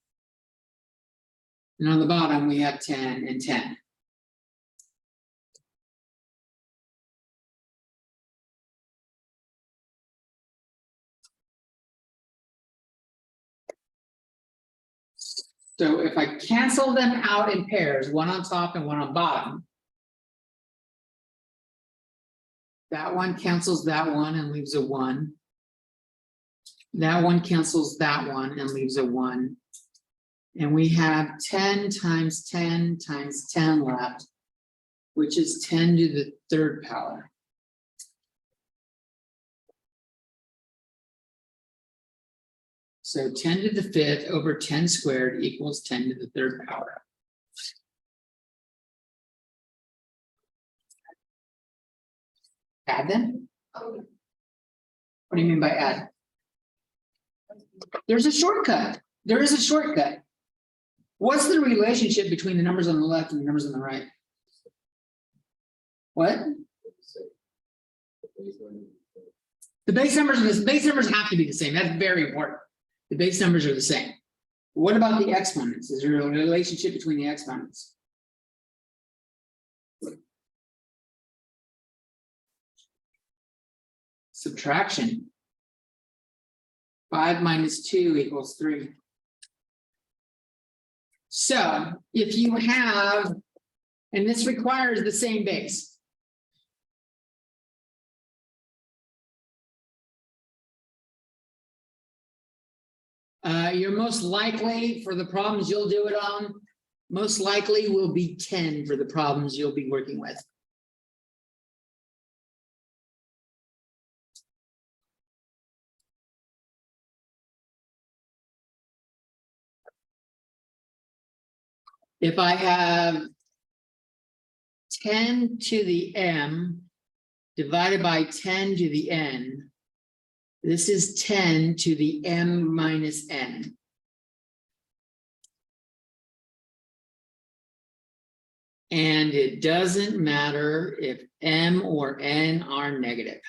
And on the bottom, we have 10 and 10. So if I cancel them out in pairs, one on top and one on bottom. That one cancels that one and leaves a 1. That one cancels that one and leaves a 1. And we have 10 times 10 times 10 left, which is 10 to the 3rd power. So 10 to the 5th over 10 squared equals 10 to the 3rd power. Add them? Oh, What do you mean by add? There's a shortcut. There is a shortcut. What's the relationship between the numbers on the left and the numbers on the right? What? The base numbers have to be the same. That's very important. The base numbers are the same. What about the exponents? Is there a relationship between the exponents? Subtraction. 5 minus 2 equals 3. So if you have, and this requires the same base. You're most likely, for the problems you'll do it on, most likely will be 10 for the problems you'll be working with. If I have 10 to the m divided by 10 to the n, this is 10 to the m minus n. And it doesn't matter if m or n are negative.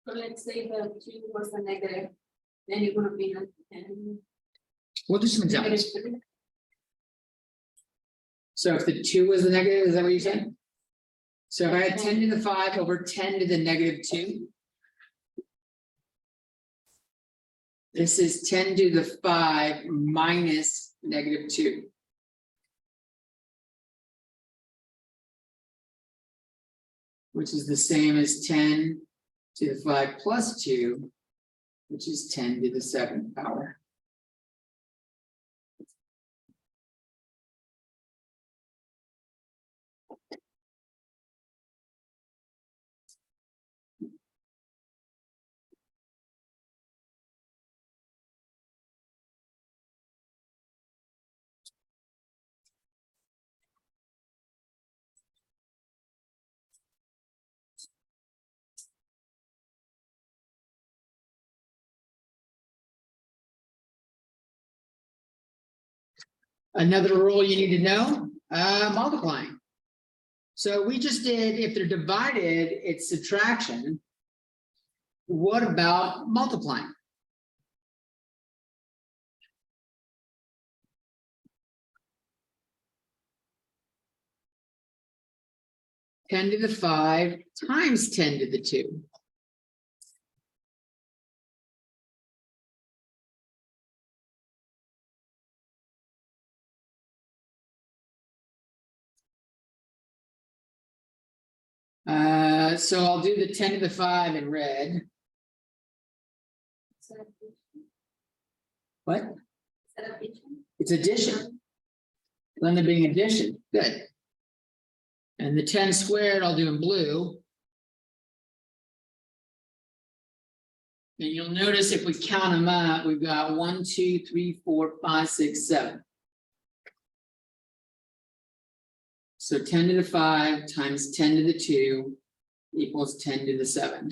so let's say the 2 was a negative, then it would have been a 10. We'll do some examples. Negative 3. So if the 2 was the negative, is that what you said? So if I had 10 to the 5 over 10 to the negative 2. This is 10 to the 5 minus negative 2. Which is the same as 10 to the 5 plus 2, which is 10 to the 7th power. Another rule you need to know, multiplying. So we just did, if they're divided, it's subtraction. What about multiplying? Ten to the 5 times 10 to the 2. So I'll do the 10 to the 5 in red. Instead of addition. What? Instead of addition. It's addition. Then there being addition, good. And the 10 squared I'll do in blue. And you'll notice if we count them up, we've got 1, 2, 3, 4, 5, 6, 7. So 10 to the 5 times 10 to the 2 equals 10 to the 7.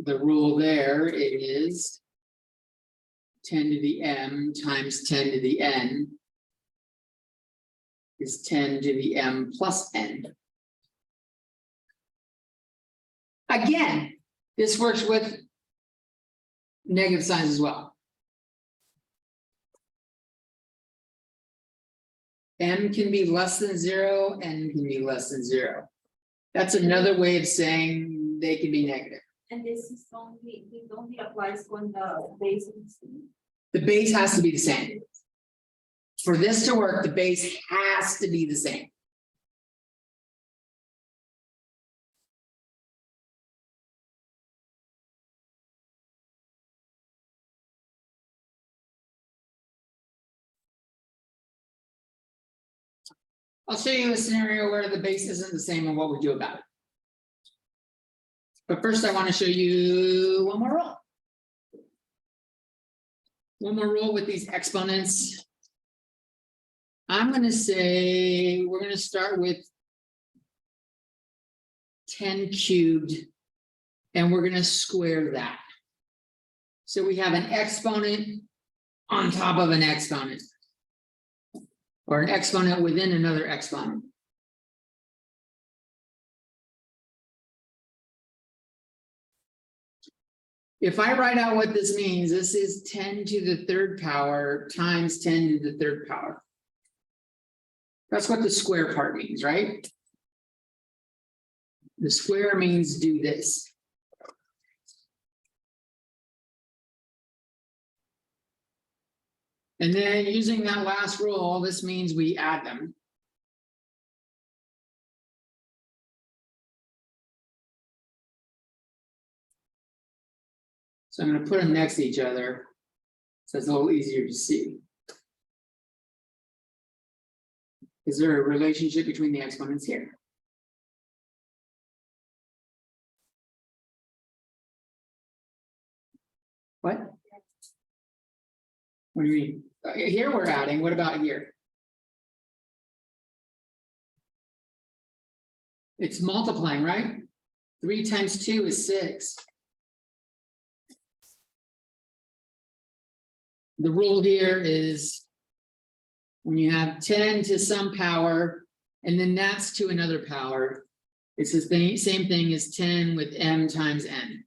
The rule there is 10 to the m times 10 to the n is 10 to the m plus n. Again, this works with negative signs as well. M can be less than 0, n can be less than 0. That's another way of saying they can be negative. And this only applies when the base is. The base has to be the same. For this to work, the base has to be the same. I'll show you a scenario where the base isn't the same and what we do about it. But first, I want to show you one more rule. One more rule with these exponents. I'm going to say we're going to start with 10 cubed, and we're going to square that. So we have an exponent on top of an exponent, or an exponent within another exponent. If I write out what this means, this is 10 to the 3rd power times 10 to the 3rd power. That's what the square part means, right? The square means do this. And then using that last rule, this means we add them. So I'm going to put them next to each other, so it's a little easier to see. Is there a relationship between the exponents here? What? What do you mean? Here we're adding, what about here? It's multiplying, right? 3 times 2 is 6. The rule here is when you have 10 to some power, and then that's to another power, it's the same thing as 10 with m times n.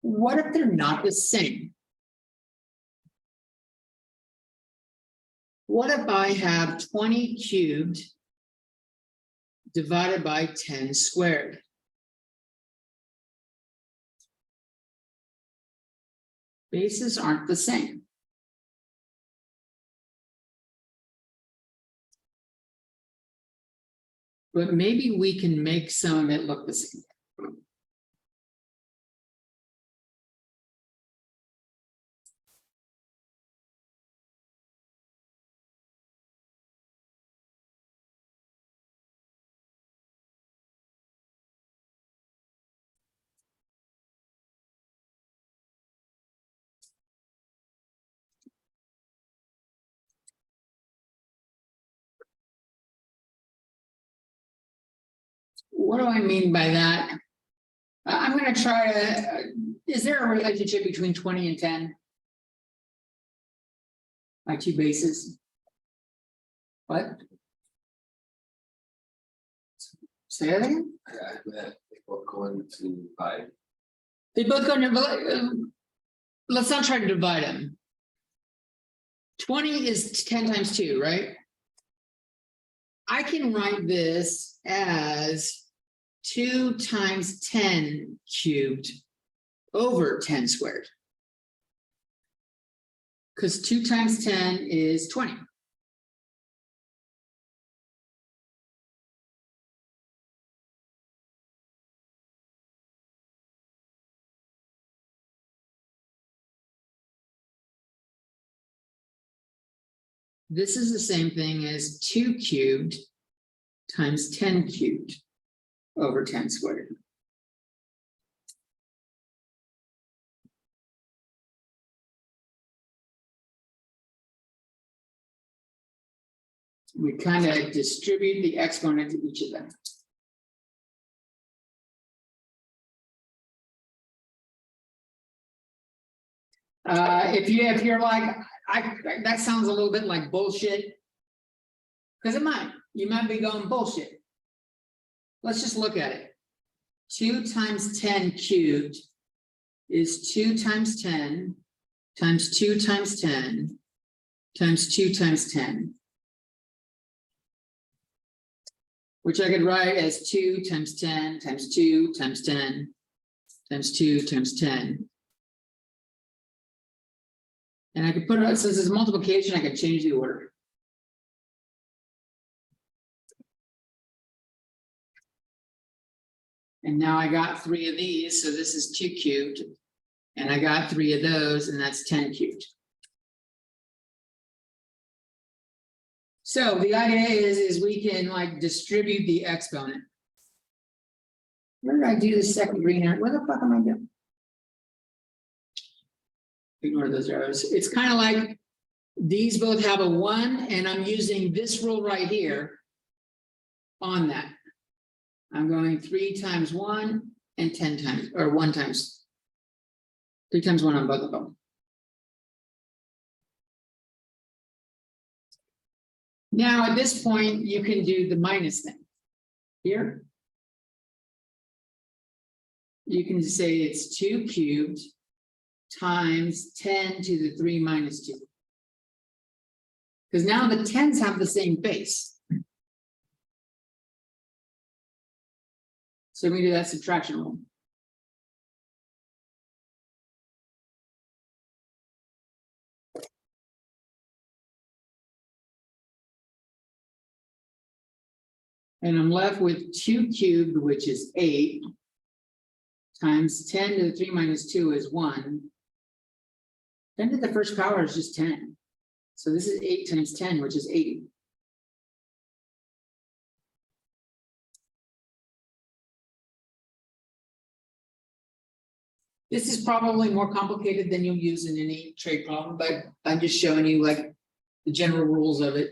What if they're not the same? What if I have 20 cubed divided by 10 squared? Bases aren't the same. But maybe we can make some of it look the same. what do I mean by that? I'm gonna try to, is there a relationship between 20 and 10? Like two bases? What? Say that again? I bet they both going to 5. They both go to, let's not try to divide them. 20 is 10 times 2, right? I can write this as 2 times 10 cubed over 10 squared. Because 2 times 10 is 20. This is the same thing as 2 cubed times 10 cubed over 10 squared. We kind of distribute the exponent to each of them. If you're like, that sounds a little bit like bullshit. Because you might be going bullshit. Let's just look at it. 2 times 10 cubed is 2 times 10 times 2 times 10 times 2 times 10. Which I could write as 2 times 10 times 2 times 10 times 2 times 10. And I could put it, since it's multiplication, I could change the order. And now I got 3 of these, so this is 2 cubed. And I got 3 of those, and that's 10 cubed. So the idea is we can like distribute the exponent. Where did I do the second green arrow? What the fuck am I doing? Ignore those arrows. It's kind of like these both have a 1, and I'm using this rule right here on that. I'm going 3 times 1 and 10 times, or 1 times 3 times 1 on both of them. Now, at this point, you can do the minus thing. Here, you can say it's 2 cubed times 10 to the 3 minus 2. Because now the 10s have the same base. So we do that subtraction rule. And I'm left with 2 cubed, which is 8, times 10 to the 3 minus 2 is 1. 10 to the first power is just 10. So this is 8 times 10, which is 80. This is probably more complicated than you'll use in any trade problem, but I'm just showing you like the general rules of it.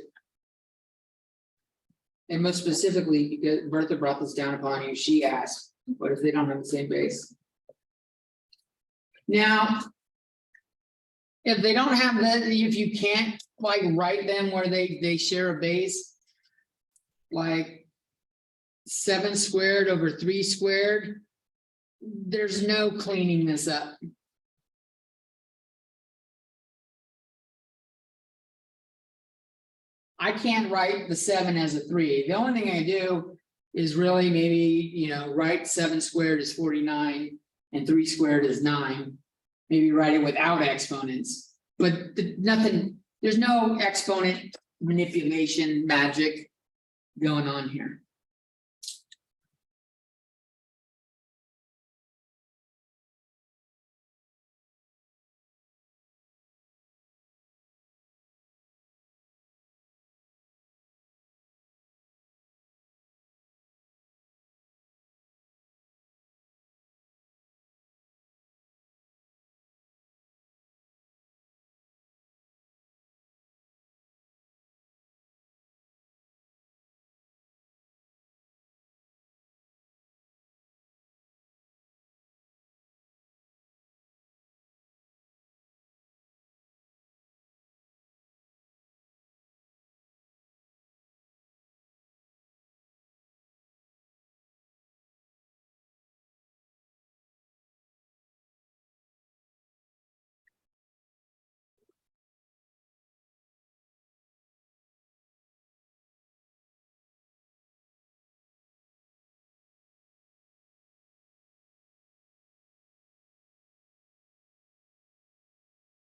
And most specifically, because Bertha brought this down upon you, she asked, what if they don't have the same base? Now, if they don't have that, if you can't like write them where they share a base, like 7 squared over 3 squared, there's no cleaning this up. I can't write the 7 as a 3. The only thing I do is really maybe, write 7 squared is 49 and 3 squared is 9. Maybe write it without exponents, but nothing, there's no exponent manipulation magic going on here.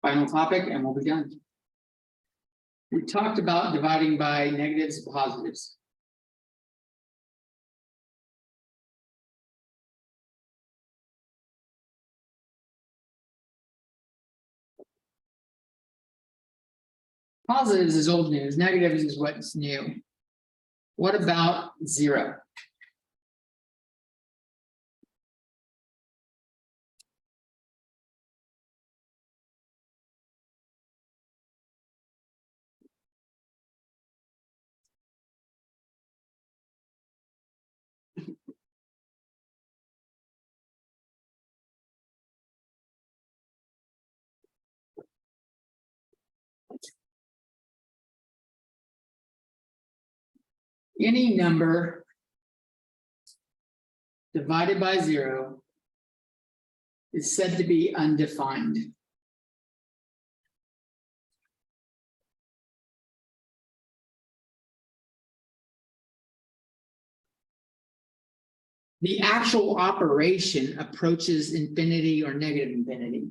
Final topic, and we'll be done. We talked about dividing by negatives and positives. Positives is old news, negatives is what's new. What about zero? Any number divided by zero is said to be undefined. The actual operation approaches infinity or negative infinity.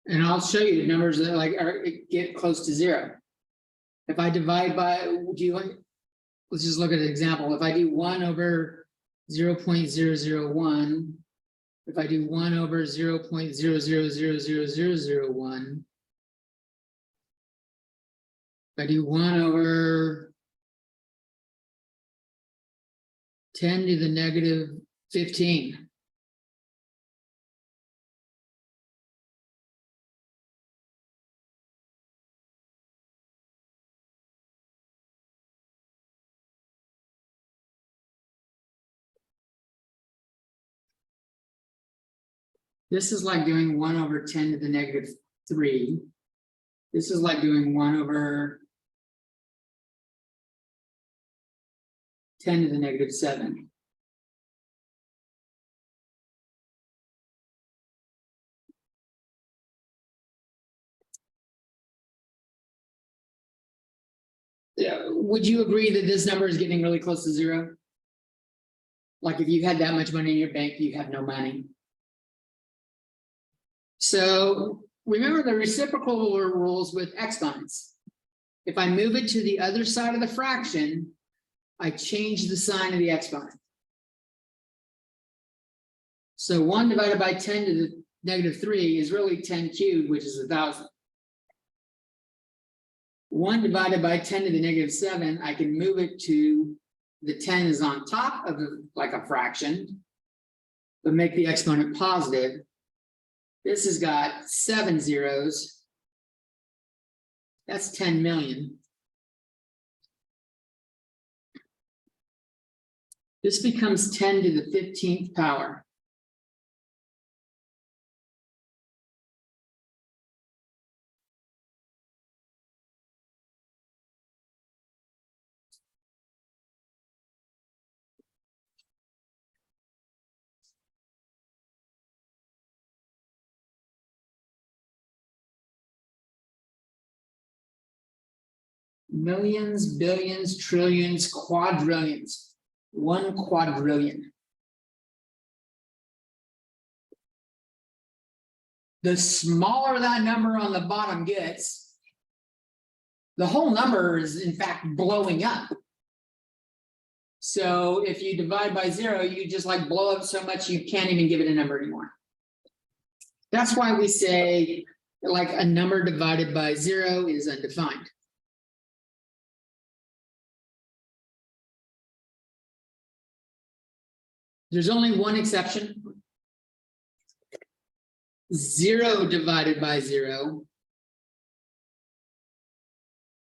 And I'll show you the numbers that get close to zero. If I divide by, let's just look at an example. If I do 1 over 0.001, if I do 1 over 0.0000001, if I do 1 over 10 to the negative 15. This is like doing 1 over 10 to the negative 3. This is like doing 1 over 10 to the negative 7. Yeah, would you agree that this number is getting really close to zero? Like if you had that much money in your bank, you have no money. So remember the reciprocal rules with exponents. If I move it to the other side of the fraction, I change the sign of the exponent. So 1 divided by 10 to the negative 3 is really 10 cubed, which is 1,000. 1 divided by 10 to the negative 7, I can move it to the 10 is on top of like a fraction, but make the exponent positive. This has got 7 zeros. That's 10 million. This becomes 10 to the 15th power. Millions, billions, trillions, quadrillions. 1 quadrillion. The smaller that number on the bottom gets, the whole number is in fact blowing up. So if you divide by 0, you just like blow up so much you can't even give it a number anymore. That's why we say like a number divided by 0 is undefined. There's only one exception. 0 divided by 0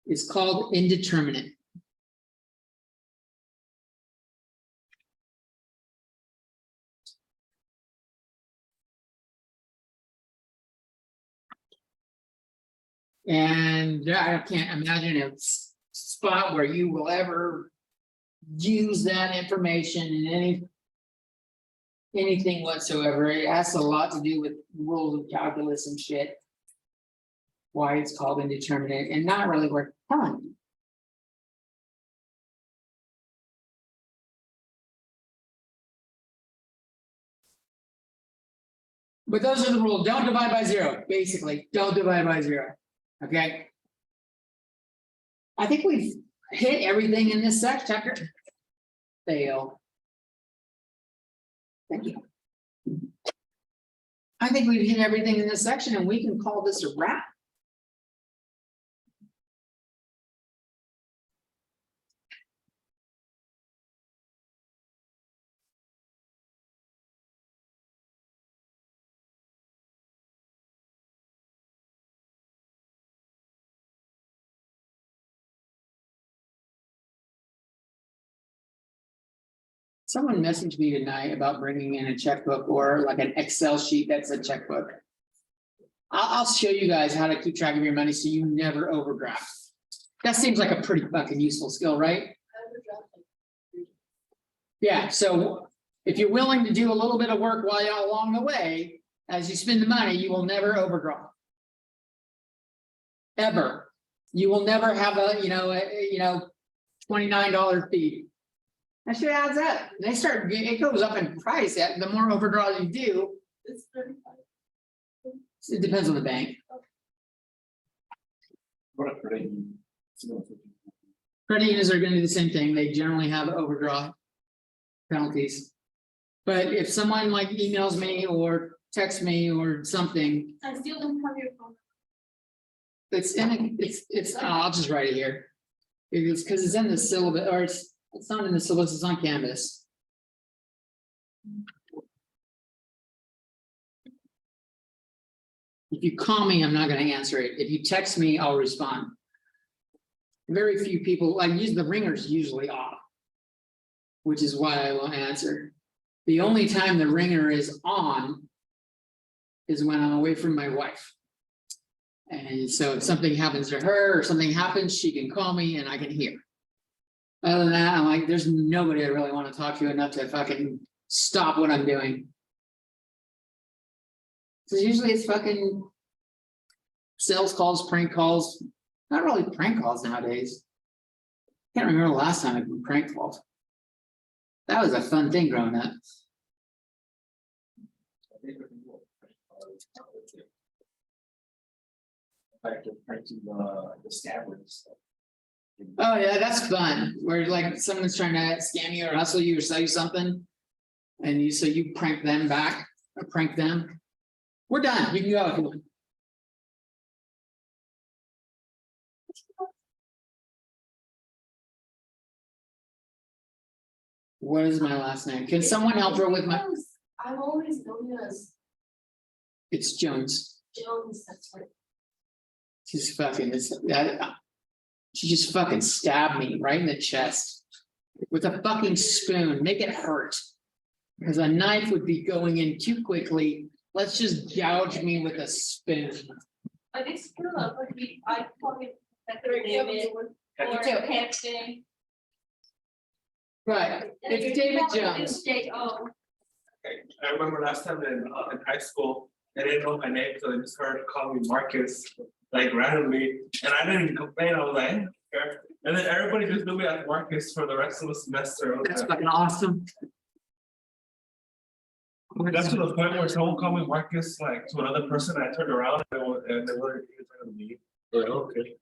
is called indeterminate. And I can't imagine a spot where you will ever use that information in any anything whatsoever. It has a lot to do with rules of calculus and shit. Why it's called indeterminate and not really worth telling you. But those are the rules. Don't divide by zero, basically. Don't divide by zero. Okay? I think we've hit everything in this chapter. Fail. Thank you. I think we've hit everything in this section and we can call this a wrap. Someone messaged me tonight about bringing in a checkbook or like an Excel sheet that's a checkbook. I'll show you guys how to keep track of your money so you never overdraft. That seems like a pretty fucking useful skill, right? Yeah, so if you're willing to do a little bit of work while you're along the way, as you spend the money, you will never overdraw. Ever. You will never have a, $29 fee. That shit adds up. They start, it goes up in price. The more overdraws you do, It's 35. it depends on the bank. What a credit union. Credit unions are gonna do the same thing. They generally have overdraw penalties. But if someone like emails me or texts me or something, I still don't have your phone. I'll just write it here. It's because it's in the syllabus, or it's not in the syllabus, it's on Canvas. If you call me, I'm not gonna answer it. If you text me, I'll respond. Very few people, the ringer's usually off. Which is why I won't answer. The only time the ringer is on is when I'm away from my wife. And so if something happens to her or something happens, she can call me and I can hear. Other than that, I'm like, there's nobody I really want to talk to enough to fucking stop what I'm doing. So usually it's fucking sales calls, prank calls, not really prank calls nowadays. Can't remember the last time I've been prank called. That was a fun thing growing up. Like the pranking the scabbers and stuff. Oh yeah, that's fun. Where like someone's trying to scam you or hustle you or sell you something. And you prank them back or prank them. We're done. You can go if you want. What is my last name? Can someone help her with my? I've always known you as It's Jones. Jones, that's right. She's fucking. She just fucking stabbed me right in the chest with a fucking spoon. Make it hurt. Because a knife would be going in too quickly. Let's just gouge me with a spoon. I think screw up would be, I probably better David or Hampton. Right, it's David Jones. I remember last time in high school, they didn't know my name, so they just started calling me Marcus, like randomly, and I didn't even complain, I was like, "Eh, sure." And then everybody just knew me as Marcus for the rest of the semester. I was That's like- fucking awesome. That's to the point where someone called me Marcus, like to another person, I turned around and they were talking to me. Like, okay.